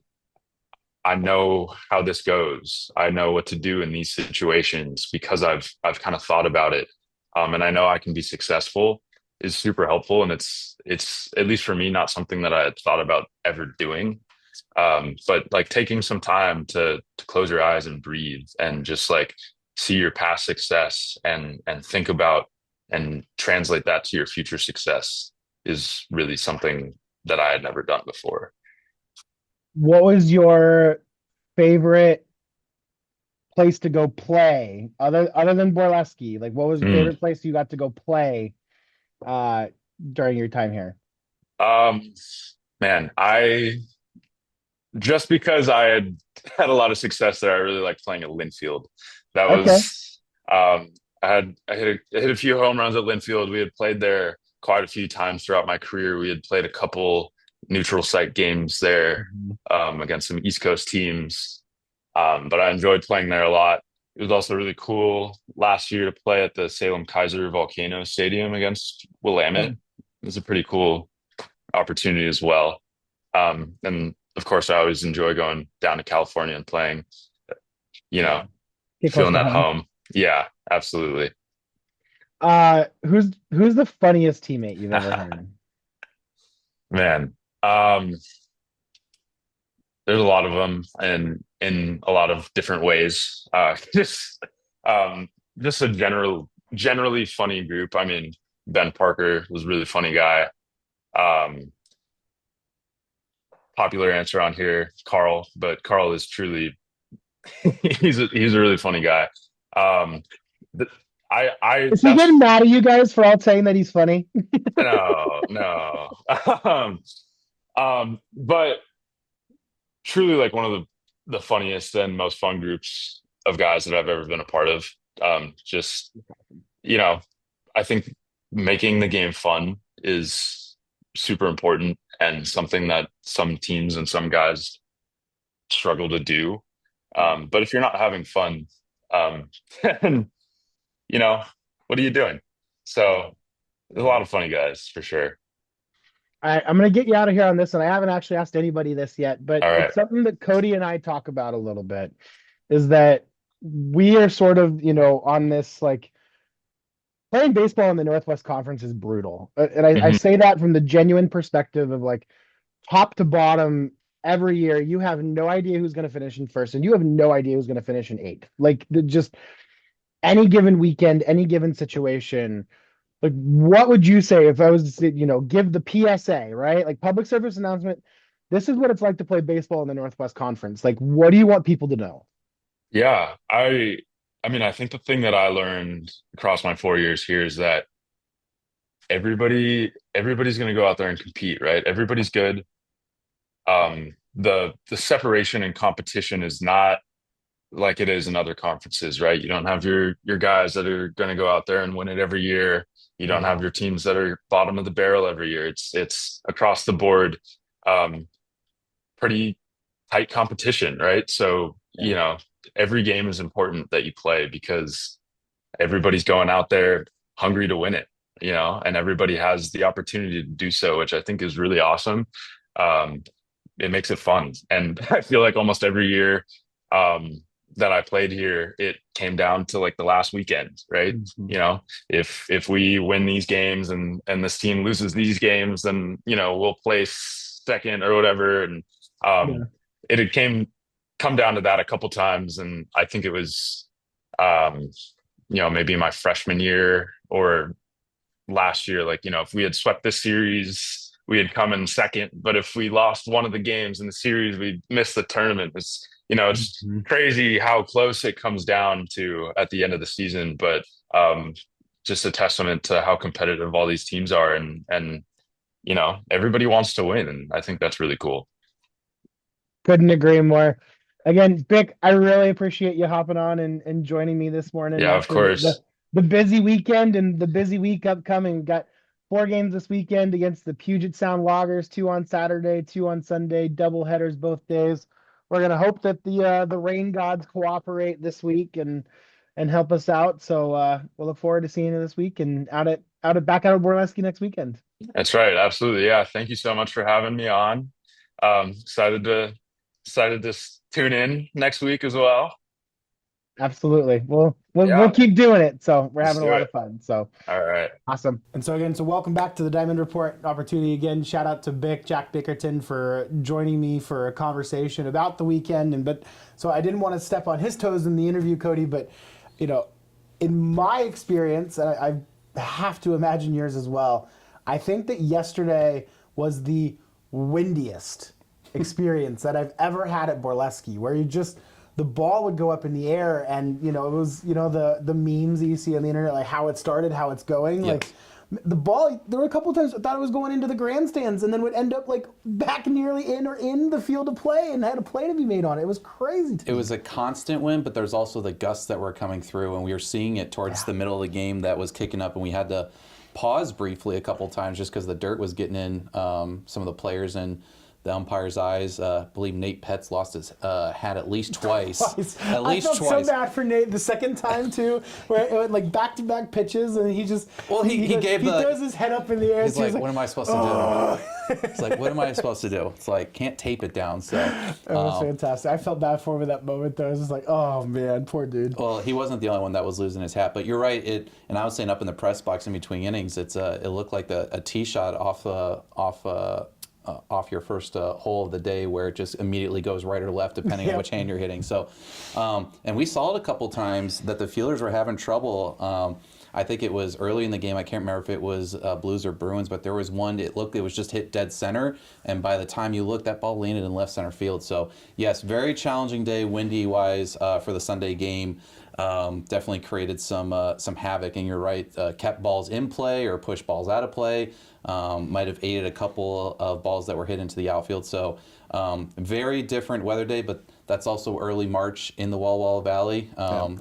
I know how this goes. I know what to do in these situations because I've kind of thought about it. And I know I can be successful is super helpful. And it's at least for me, not something that I had thought about ever doing. But like taking some time to close your eyes and breathe and just like see your past success and think about and translate that to your future success is really something that I had never done before. what was your favorite place to go play other than Borleski? Like, what was your Mm. favorite place you got to go play uh during your time here? Um, Man, I just because I had had a lot of success there, I really liked playing at Linfield. That Okay. was I hit a few home runs at Linfield. We had played there quite a few times throughout my career. We had played a couple neutral site games there Mhm. against some East Coast teams. But I enjoyed playing there a lot. It was also really cool last year to play at the Salem Kaiser Volcano Stadium against Willamette. Oh, It was a pretty cool opportunity as well. And of course, I always enjoy going down to California and playing, you know, yeah. Get close feeling to that home. home. Yeah, absolutely. Who's the funniest teammate you've ever had? Man, there's a lot of them and in a lot of different ways. Um, just a generally funny group. I mean, Ben Parker was a really funny guy. Um, Popular answer on here, Carl, but Carl is truly he's a really funny guy. Um, th- I Is he getting that's mad at you guys for all saying that he's funny? no. Um, but truly like one of the funniest and most fun groups of guys that I've ever been a part of. Just you know, I think making the game fun is super important and something that some teams and some guys struggle to do. Yeah. But if you're not having fun, then you know, what are you doing? Yeah. So there's a Yeah. lot of funny guys for sure. I'm gonna get you out of here on this, and I haven't actually asked anybody this yet, but All right. it's something that Cody and I talk about a little bit, is that we are sort of, on this like playing baseball in the Northwest Conference is brutal. And I Hmm. say that from the genuine perspective of like top to bottom, every year you have no idea who's going to finish in first, and you have no idea who's going to finish in eighth. Like just any given weekend, any given situation. Like, what would you say if I was to say, give the PSA, right? Like public service announcement. This is what it's like to play baseball in the Northwest Conference. Like, what do you want people to know? Yeah, I mean, I think the thing that I learned across my 4 years here is that everybody's going to go out there and compete, right? Everybody's good. The separation and competition is not like it is in other conferences, right? You don't have your guys that are going to go out there and win it every year. You don't have Yeah. your teams that are bottom of the barrel every year. It's across the board, um, pretty tight competition, right? So, Yeah. every game is important that you play because everybody's going out there hungry to win it, and everybody has the opportunity to do so, which I think is really awesome. Um, it makes it fun. And I feel like almost every year um, that I played here, it came down to like the last weekend, right? Mhm. If we win these games and this team loses these games, then we'll place second or whatever. And um, Yeah. it had come down to that a couple times, and I think it was um, maybe my freshman year or last year, like, if we had swept this series, we had come in second. But if we lost one of the games in the series, we missed the tournament. It's Mhm. crazy how close it comes down to at the end of the season. But um, just a testament to how competitive all these teams are, and everybody wants to win, and I think that's really cool. Couldn't agree more. Again, Vic, I really appreciate you hopping on and joining me this morning Yeah, of after course. the busy weekend and the busy week upcoming. Got 4 games this weekend against the Puget Sound Loggers, 2 on Saturday, 2 on Sunday, double headers both days. We're gonna hope that the rain gods cooperate this week and help us out. So we'll look forward to seeing you this week and back out of Borleski next weekend. That's right. Absolutely. Yeah. Thank you so much for having me on. Excited to tune in next week as well. Absolutely. We'll Yeah, keep doing it. So we're let's having a do lot it. of fun. So All right. awesome. And so again, welcome back to the Diamond Report opportunity again. Shout out to Jack Bickerton for joining me for a conversation about the weekend. But so I didn't want to step on his toes in the interview, Cody, but you know, in my experience, and I have to imagine yours as well, I think that yesterday was the windiest experience that I've ever had at Borleski, where the ball would go up in the air, and it was the memes that you see on the internet, like how it started, how it's going, Yes. like. The ball, there were a couple of times I thought it was going into the grandstands and then would end up like back nearly in the field of play and had a play to be made on it. It was crazy to me. It was a constant wind, but there's also the gusts that were coming through, and we were seeing it towards the middle of the game that was kicking up, and we had to pause briefly a couple times just because the dirt was getting in some of the players and the umpire's eyes. I believe Nate Petz lost his hat at least twice. At least I felt twice. so bad for Nate the second time too, where it went like back-to-back pitches, and he just he throws his head up in the air. He's so like, what am I supposed to do? It's like, what am I supposed to do? It's like, can't tape it down. So It was fantastic. I felt bad for him at that moment, though. I was just like, oh man, poor dude. Well, he wasn't the only one that was losing his hat, but you're right. And I was saying up in the press box in between innings, it looked like a tee shot off your first hole of the day, where it just immediately goes right or left depending on which hand you're hitting. So, and we saw it a couple times that the fielders were having trouble. I think it was early in the game. I can't remember if it was Blues or Bruins, but there was one. It was just hit dead center, and by the time you looked, that ball landed in left center field. So yes, very challenging day, windy wise for the Sunday game. Definitely created some havoc, and you're right. Kept balls in play or pushed balls out of play. Might have aided a couple of balls that were hit into the outfield. So very different weather day, but that's also early March in the Walla Walla Valley.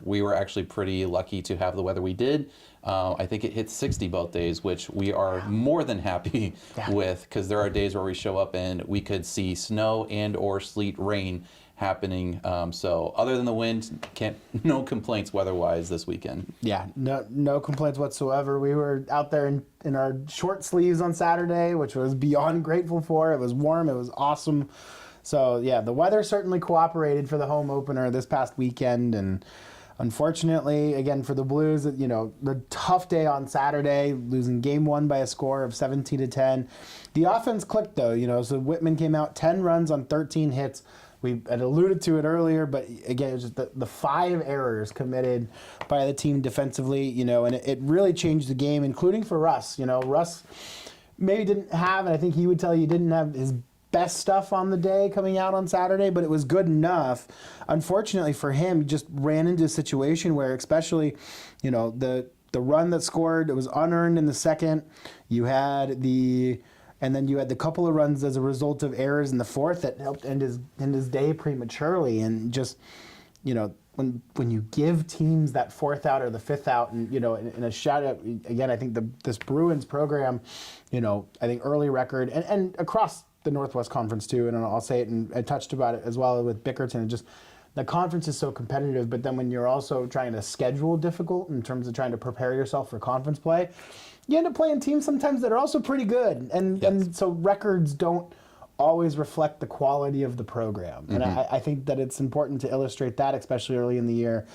We were actually pretty lucky to have the weather we did. I think it hit 60 both days, which we are more than happy with, because there are days where we show up and we could see snow and or sleet, rain happening. So other than the wind, no complaints weather-wise this weekend. Yeah, no complaints whatsoever. We were out there in our short sleeves on Saturday, which was beyond grateful for. It was warm. It was awesome. So yeah, the weather certainly cooperated for the home opener this past weekend, and unfortunately, again for the Blues, the tough day on Saturday, losing game one by a score of 17-10. The offense clicked though, so Whitman came out 10 runs on 13 hits. We had alluded to it earlier, but again, it was just the 5 errors committed by the team defensively, and it really changed the game, including for Russ. Russ maybe didn't have, and I think he would tell you, didn't have his best stuff on the day coming out on Saturday, but it was good enough. Unfortunately for him, he just ran into a situation where, especially, the run that scored, it was unearned in the second. And then you had the couple of runs as a result of errors in the fourth that helped end his day prematurely. And just, when you give teams that fourth out or the fifth out, and in a shutout, again, I think this Bruins program, I think early record and across the Northwest Conference too, and I'll say it, and I touched about it as well with Bickerton. And just the conference is so competitive, but then when you're also trying to schedule difficult in terms of trying to prepare yourself for conference play, you end up playing teams sometimes that are also pretty good, and so records don't always reflect the quality of the program. Mm-hmm. And I think that it's important to illustrate that, especially early in the year.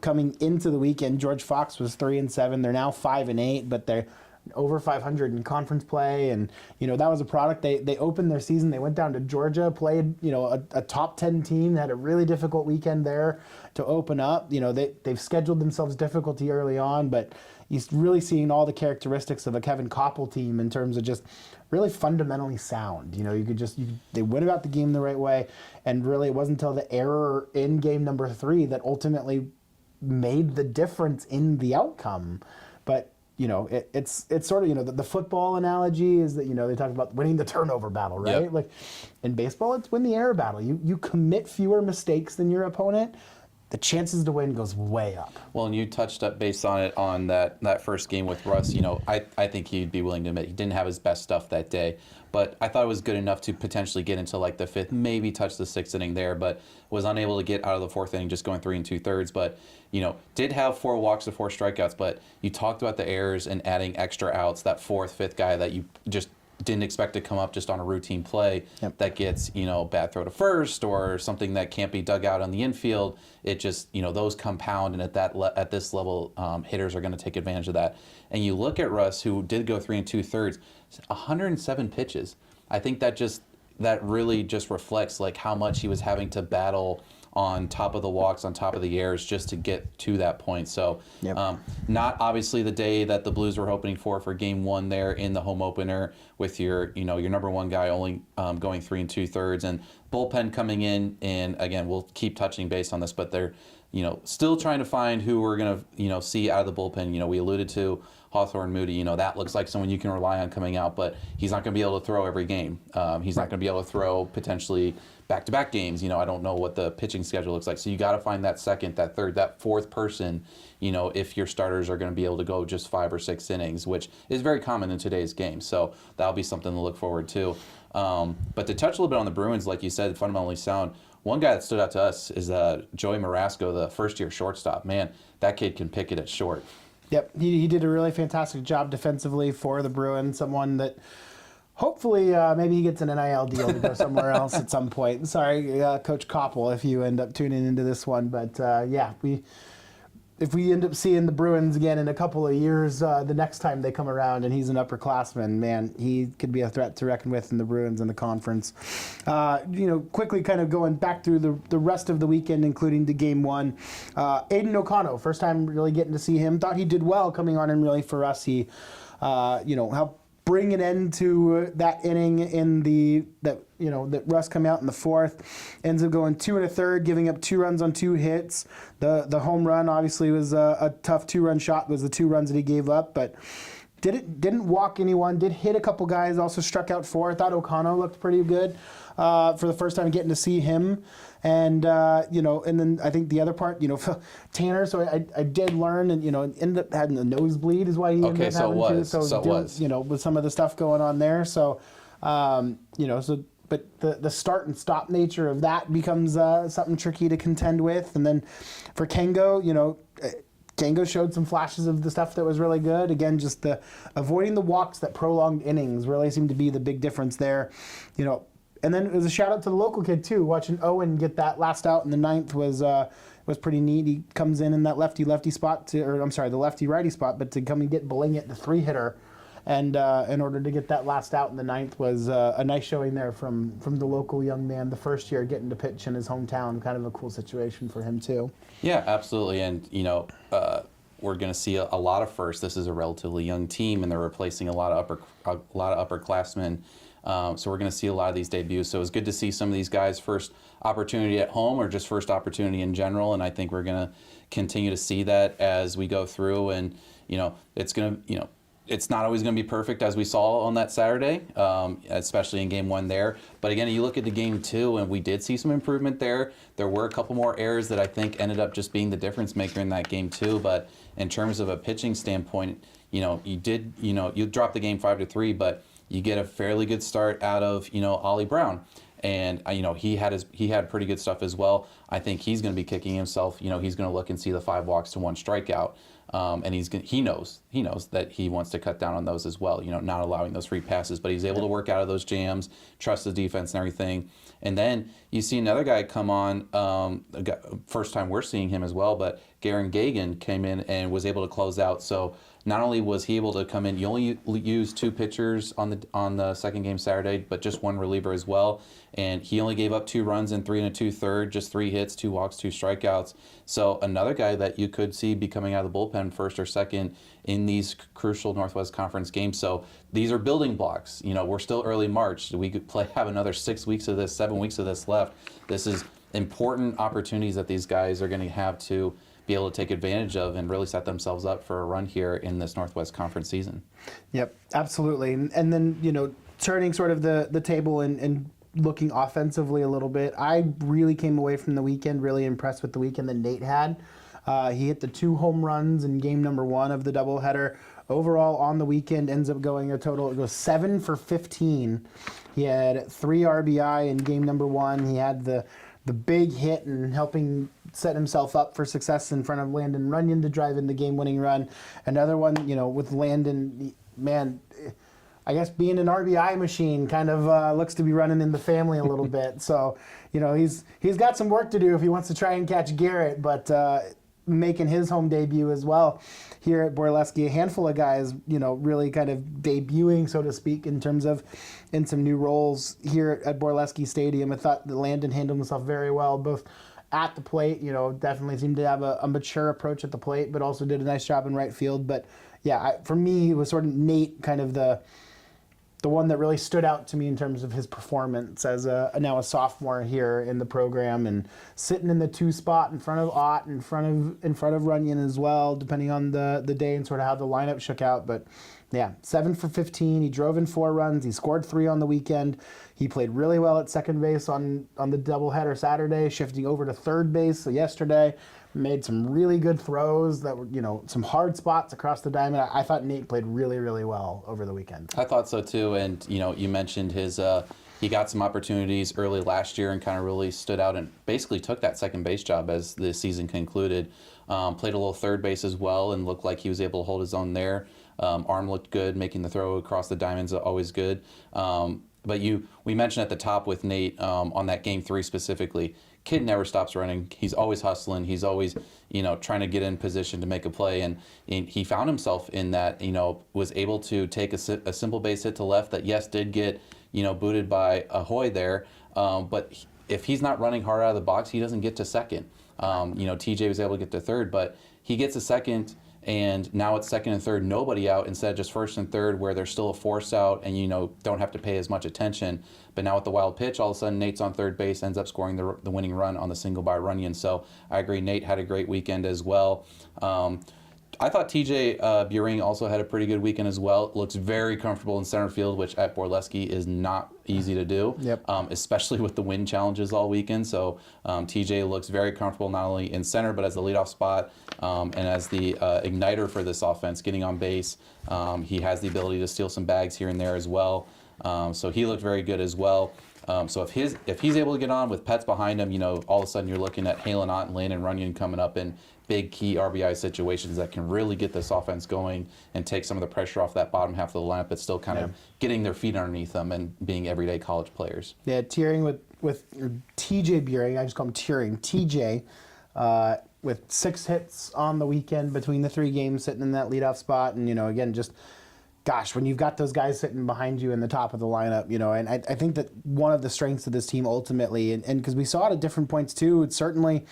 Coming into the weekend, George Fox was 3-7. They're now 5-8, but they're over 500 in conference play, and that was a product. They opened their season. They went down to Georgia, played a top 10 team, had a really difficult weekend there to open up. They've scheduled themselves difficulty early on, but he's really seeing all the characteristics of a Kevin Koppel team in terms of just really fundamentally sound. They went about the game the right way, and really it wasn't until the error in game number 3 that ultimately made the difference in the outcome. But it's sort of, the football analogy is that, they talk about winning the turnover battle, right? Yep. Like in baseball, it's win the error battle. You commit fewer mistakes than your opponent, the chances to win goes way up. Well, and you touched up based on it on that first game with Russ. I think he'd be willing to admit he didn't have his best stuff that day, but I thought it was good enough to potentially get into like the 5th, maybe touch the 6th inning there, but was unable to get out of the 4th inning, just going 3 2/3. But did have 4 walks and 4 strikeouts. But you talked about the errors and adding extra outs. That 4th, 5th guy that you just didn't expect to come up just on a routine play that gets, bad throw to first or something that can't be dug out on the infield. It just, those compound, and at this level, hitters are going to take advantage of that. And you look at Russ, who did go 3 2/3, 107 pitches. I think that really just reflects like how much he was having to battle on top of the walks, on top of the airs, just to get to that point. So not obviously the day that the Blues were hoping for game one there in the home opener with your number one guy only going 3 2/3 and bullpen coming in. And again, we'll keep touching base on this, but they're still trying to find who we're going to see out of the bullpen. We alluded to Hawthorne Moody. That looks like someone you can rely on coming out, but he's not going to be able to throw every game. He's not going to be able to throw potentially back-to-back games. I don't know what the pitching schedule looks like. So you got to find that second, that third, that fourth person, if your starters are going to be able to go just 5 or 6 innings, which is very common in today's game. So that'll be something to look forward to. But to touch a little bit on the Bruins, like you said, fundamentally sound. One guy that stood out to us is Joey Marasco, the first-year shortstop. Man, that kid can pick it at short. Yep, he did a really fantastic job defensively for the Bruins. Someone that hopefully maybe he gets an NIL deal to go somewhere else at some point. Sorry, Coach Koppel, if you end up tuning into this one. But if we end up seeing the Bruins again in a couple of years, the next time they come around and he's an upperclassman, man, he could be a threat to reckon with in the Bruins in the conference. Quickly kind of going back through the rest of the weekend, including the game one. Aiden O'Connell, first time really getting to see him. Thought he did well coming on and really for us. He, helped bring an end to that inning that Russ come out in the fourth. Ends up going 2 1/3, giving up 2 runs on 2 hits. The home run obviously was a tough 2-run shot, was the 2 runs that he gave up, but didn't walk anyone, did hit a couple guys, also struck out 4. I thought O'Connell looked pretty good for the first time getting to see him. And, and then I think the other part, Tanner, so I did learn and, ended up having a nosebleed is why he ended up having to. So it was. With some of the stuff going on there. So, but the start and stop nature of that becomes something tricky to contend with. And then for Kengo, Kengo showed some flashes of the stuff that was really good. Again, just avoiding the walks, that prolonged innings really seemed to be the big difference there. And then it was a shout out to the local kid too. Watching Owen get that last out in the 9th was pretty neat. He comes in that lefty spot the lefty righty spot, but to come and get Blingett, the 3-hitter, and in order to get that last out in the 9th was a nice showing there from the local young man, the first year getting to pitch in his hometown. Kind of a cool situation for him too. Yeah, absolutely, and we're going to see a lot of firsts. This is a relatively young team, and they're replacing a lot of upperclassmen. So we're going to see a lot of these debuts. So it's good to see some of these guys' first opportunity at home or just first opportunity in general. And I think we're going to continue to see that as we go through. And, it's going to, it's not always going to be perfect as we saw on that Saturday, especially in game one there. But again, you look at the game two, and we did see some improvement there. There were a couple more errors that I think ended up just being the difference maker in that game too. But in terms of a pitching standpoint, you dropped the game 5-3, but you get a fairly good start out of Ollie Brown, and he had pretty good stuff as well. I think he's going to be kicking himself. He's going to look and see the 5 walks to 1 strikeout, and he knows that he wants to cut down on those as well. Not allowing those free passes, but he's able to work out of those jams, trust the defense and everything. And then you see another guy come on, first time we're seeing him as well, but Garen Gagan came in and was able to close out. So not only was he able to come in, you only used 2 pitchers on the second game Saturday, but just 1 reliever as well. And he only gave up 2 runs in 3 2/3, just 3 hits, 2 walks, 2 strikeouts. So another guy that you could see be coming out of the bullpen first or second in these crucial Northwest Conference games. So these are building blocks. We're still early March. We could have another 6 weeks of this, 7 weeks of this left. This is important opportunities that these guys are going to have to be able to take advantage of and really set themselves up for a run here in this Northwest Conference season. Yep, absolutely. And then, turning sort of the table and looking offensively a little bit, I really came away from the weekend really impressed with the weekend that Nate had. He hit the 2 home runs in game number 1 of the doubleheader. Overall, on the weekend, ends up going it goes 7 for 15. He had 3 RBI in game number 1. He had the big hit and helping set himself up for success in front of Landon Runyon to drive in the game-winning run. Another one, with Landon, man, I guess being an RBI machine kind of looks to be running in the family a little bit. So, he's got some work to do if he wants to try and catch Garrett, but making his home debut as well here at Borleski. A handful of guys, really kind of debuting, so to speak, in terms of in some new roles here at Borleski Stadium. I thought that Landon handled himself very well, both at the plate. Definitely seemed to have a mature approach at the plate, but also did a nice job in right field. But yeah, for me, it was sort of Nate, kind of the one that really stood out to me in terms of his performance as now a sophomore here in the program, and sitting in the 2 spot in front of Ott, in front of Runyon as well, depending on the day and sort of how the lineup shook out. But yeah, 7 for 15. He drove in 4 runs. He scored 3 on the weekend. He played really well at second base on the doubleheader Saturday, shifting over to third base. So yesterday, made some really good throws that were, some hard spots across the diamond. I thought Nate played really, really well over the weekend. I thought so too. And, you mentioned his, he got some opportunities early last year and kind of really stood out and basically took that second base job as the season concluded. Played a little third base as well and looked like he was able to hold his own there. Arm looked good, making the throw across the diamond's always good. But we mentioned at the top with Nate on that game 3 specifically, kid never stops running. He's always hustling. He's always, trying to get in position to make a play. And he found himself in that, was able to take a simple base hit to left that, yes, did get, booted by Ahoy there. But if he's not running hard out of the box, he doesn't get to second. TJ was able to get to third, but he gets a second. And now it's second and third, nobody out, instead of just first and third where there's still a force out and don't have to pay as much attention. But now with the wild pitch, all of a sudden Nate's on third base, ends up scoring the winning run on the single by Runyon. So I agree, Nate had a great weekend as well. I thought TJ Buring also had a pretty good weekend as well. Looks very comfortable in center field, which at Borleski is not easy to do, especially with the wind challenges all weekend. So TJ looks very comfortable not only in center, but as the leadoff spot and as the igniter for this offense, getting on base. He has the ability to steal some bags here and there as well. So he looked very good as well. So if he's able to get on with Pets behind him, all of a sudden you're looking at Halen Ott and Landon Runyon coming up in big key RBI situations that can really get this offense going and take some of the pressure off that bottom half of the lineup, but still kind of getting their feet underneath them and being everyday college players. Yeah, Tearing with TJ Buring, I just call him Tearing, TJ, with 6 hits on the weekend between the 3 games, sitting in that leadoff spot, and again, just gosh, when you've got those guys sitting behind you in the top of the lineup, and I think that one of the strengths of this team ultimately, and because we saw it at different points too, it's certainly,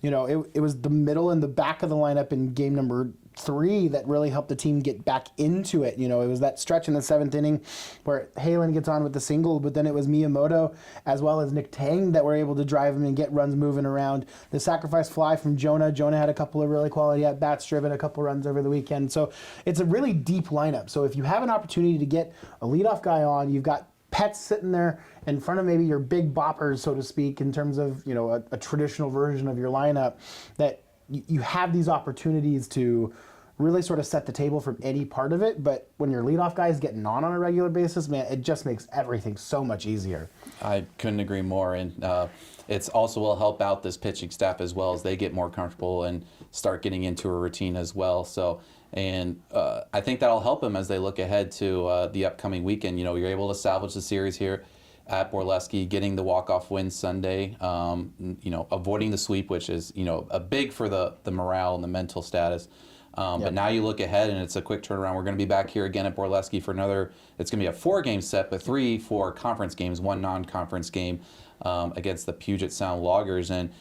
it was the middle and the back of the lineup in game number 3 that really helped the team get back into it. It was that stretch in the 7th inning where Halen gets on with the single, but then it was Miyamoto as well as Nick Tang that were able to drive him and get runs moving around. The sacrifice fly from Jonah. Jonah had a couple of really quality at-bats, driven a couple runs over the weekend. So it's a really deep lineup. So if you have an opportunity to get a leadoff guy on, you've got Pets sitting there in front of maybe your big boppers, so to speak, in terms of a traditional version of your lineup, that you have these opportunities to really sort of set the table from any part of it. But when your leadoff guy is getting on a regular basis, man, it just makes everything so much easier. I couldn't agree more. And it's also will help out this pitching staff as well as they get more comfortable and start getting into a routine as well. So, and I think that'll help them as they look ahead to the upcoming weekend. You're able to salvage the series here at Borleski, getting the walk-off win Sunday, avoiding the sweep, which is, a big for the morale and the mental status. But now you look ahead and it's a quick turnaround. We're going to be back here again at Borleski for it's going to be a 4-game set, but 3 for conference games, 1 non-conference game against the Puget Sound Loggers. And,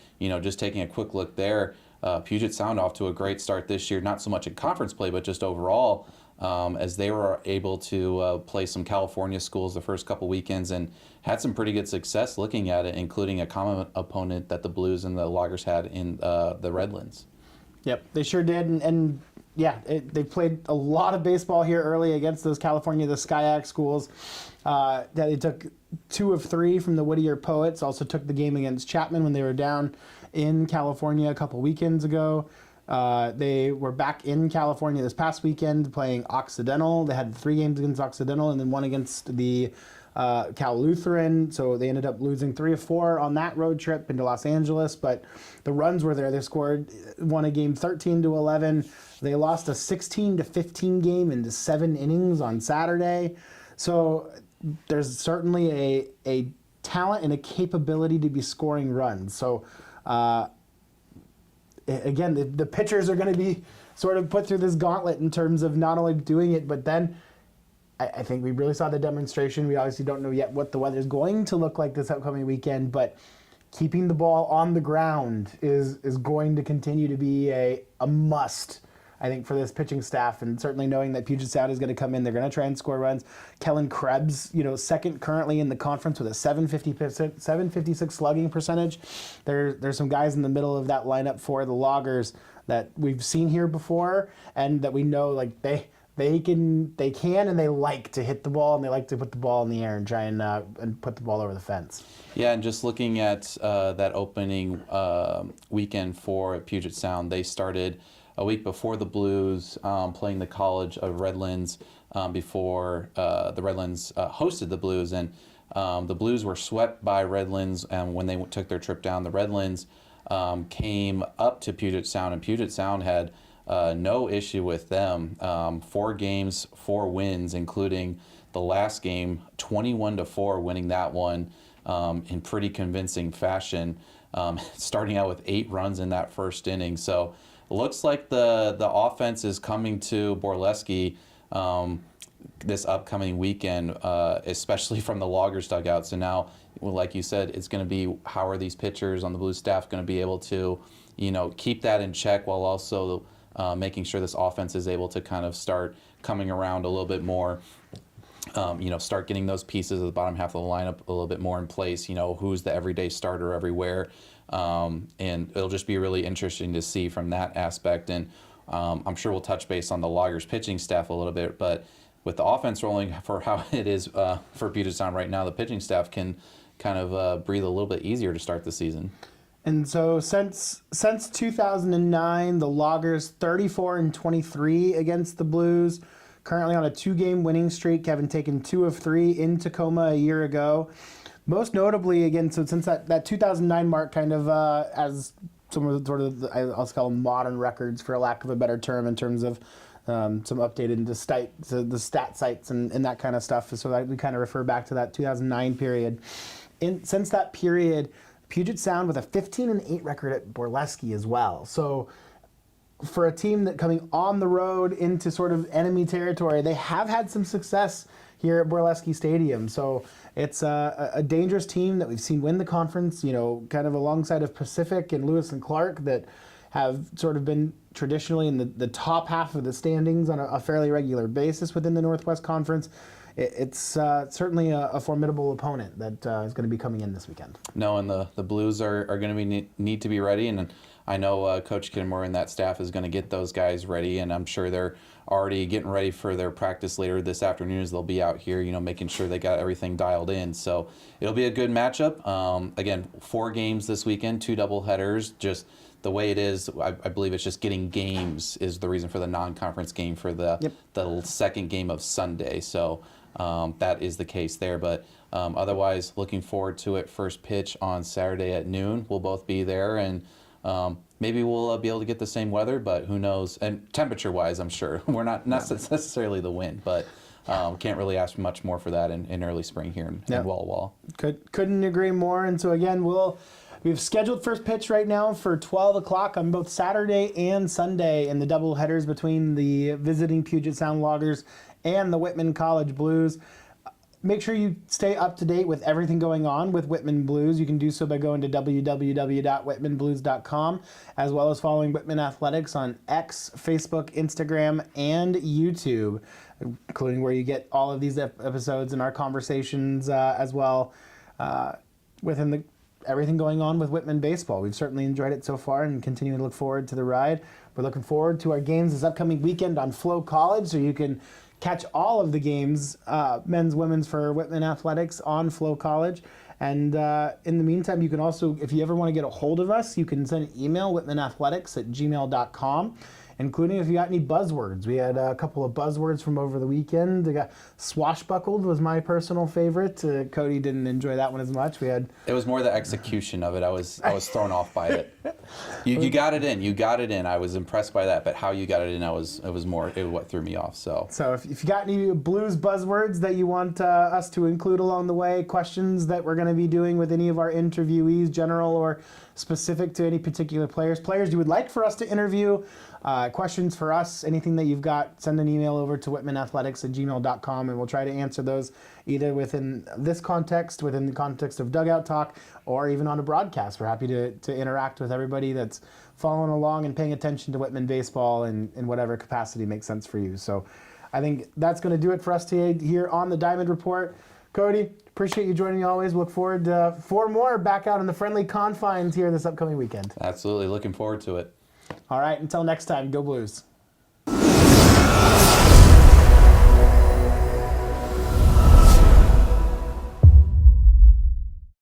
just taking a quick look there, Puget Sound off to a great start this year, not so much in conference play, but just overall, as they were able to play some California schools the first couple weekends and had some pretty good success looking at it, including a common opponent that the Blues and the Loggers had in the Redlands. Yep, they sure did, and they played a lot of baseball here early against those California, the SCIAC schools. They took 2 of 3 from the Whittier Poets, also took the game against Chapman when they were down in California a couple weekends ago. They were back in California this past weekend playing Occidental. They had 3 games against Occidental and then 1 against the Cal Lutheran, so they ended up losing 3 of 4 on that road trip into Los Angeles, but the runs were there. They won a game 13-11. They lost a 16-15 game into 7 innings on Saturday. So there's certainly a talent and a capability to be scoring runs. So again, the pitchers are going to be sort of put through this gauntlet in terms of not only doing it, but then I think we really saw the demonstration. We obviously don't know yet what the weather's going to look like this upcoming weekend, but keeping the ball on the ground is going to continue to be a must, I think, for this pitching staff, and certainly knowing that Puget Sound is going to come in, they're going to try and score runs. Kellen Krebs, second currently in the conference with a 756 slugging percentage. There's some guys in the middle of that lineup for the Loggers that we've seen here before, and that we know like they can and they like to hit the ball, and they like to put the ball in the air and try and put the ball over the fence. Yeah, and just looking at that opening weekend for Puget Sound, they started a week before the Blues, playing the College of Redlands before the Redlands hosted the Blues, and the Blues were swept by Redlands, and when they took their trip down, the Redlands came up to Puget Sound, and Puget Sound had no issue with them. 4 games, 4 wins, including the last game, 21-4, winning that one in pretty convincing fashion, starting out with 8 runs in that first inning. So looks like the offense is coming to Borleski this upcoming weekend, especially from the Loggers dugout. So now, like you said, it's going to be how are these pitchers on the Blues staff going to be able to, keep that in check while also making sure this offense is able to kind of start coming around a little bit more. Start getting those pieces of the bottom half of the lineup a little bit more in place. Who's the everyday starter everywhere. And it'll just be really interesting to see from that aspect. And I'm sure we'll touch base on the Loggers pitching staff a little bit, but with the offense rolling for how it is for Puget Sound right now, the pitching staff can kind of breathe a little bit easier to start the season. And so since 2009, the Loggers 34-23 against the Blues, currently on a 2-game winning streak, having taken 2 of 3 in Tacoma a year ago. Most notably, again, so since that 2009 mark kind of as some of the sort of, I'll call them modern records, for a lack of a better term, in terms of some updated the stat sites and that kind of stuff. So that we kind of refer back to that 2009 period. Since that period, Puget Sound with a 15-8 record at Borleski as well. So for a team that coming on the road into sort of enemy territory, they have had some success here at Borleski Stadium. So it's a dangerous team that we've seen win the conference, kind of alongside of Pacific and Lewis and Clark, that have sort of been traditionally in the top half of the standings on a fairly regular basis within the Northwest Conference. It's certainly a formidable opponent that is going to be coming in this weekend. No, and the Blues are going to need to be ready, and I know Coach Kidmore and that staff is going to get those guys ready, and I'm sure they're already getting ready for their practice later this afternoon as they'll be out here, making sure they got everything dialed in. So it'll be a good matchup. Again, 4 games this weekend, 2 doubleheaders. Just the way it is, I believe it's just getting games is the reason for the non-conference game for the second game of Sunday. So that is the case there. But otherwise, looking forward to it. First pitch on Saturday at noon. We'll both be there, and maybe we'll be able to get the same weather, but who knows? And temperature-wise, I'm sure we're not necessarily the wind, but can't really ask much more for that in early spring here in Walla Walla. Couldn't agree more. And so again, we've scheduled first pitch right now for 12 o'clock on both Saturday and Sunday in the double headers between the visiting Puget Sound Loggers and the Whitman College Blues. Make sure you stay up to date with everything going on with Whitman Blues. You can do so by going to www.whitmanblues.com, as well as following Whitman Athletics on X, Facebook, Instagram, and YouTube, including where you get all of these episodes and our conversations as well within everything going on with Whitman baseball. We've certainly enjoyed it so far and continue to look forward to the ride. We're looking forward to our games this upcoming weekend on Flow College, so you can catch all of the games, men's, women's, for Whitman Athletics on Flow College. And in the meantime, you can also, if you ever want to get a hold of us, you can send an email, whitmanathletics@gmail.com, including if you got any buzzwords. We had a couple of buzzwords from over the weekend. We got swashbuckled was my personal favorite. Cody didn't enjoy that one as much. It was more the execution of it. I was thrown off by it. You got it in. You got it in. I was impressed by that, but how you got it in, it was what threw me off. So if you got any Blues buzzwords that you want us to include along the way, questions that we're going to be doing with any of our interviewees, general or specific to any particular players you would like for us to interview, questions for us, anything that you've got, send an email over to whitmanathletics@gmail.com, and we'll try to answer those either within this context, within the context of dugout talk, or even on a broadcast. We're happy to interact with everybody that's following along and paying attention to Whitman baseball in whatever capacity makes sense for you. So I think that's going to do it for us today here on the Diamond Report. Cody, appreciate you joining me always. Look forward to 4 more back out in the friendly confines here this upcoming weekend. Absolutely. Looking forward to it. All right, until next time, go Blues.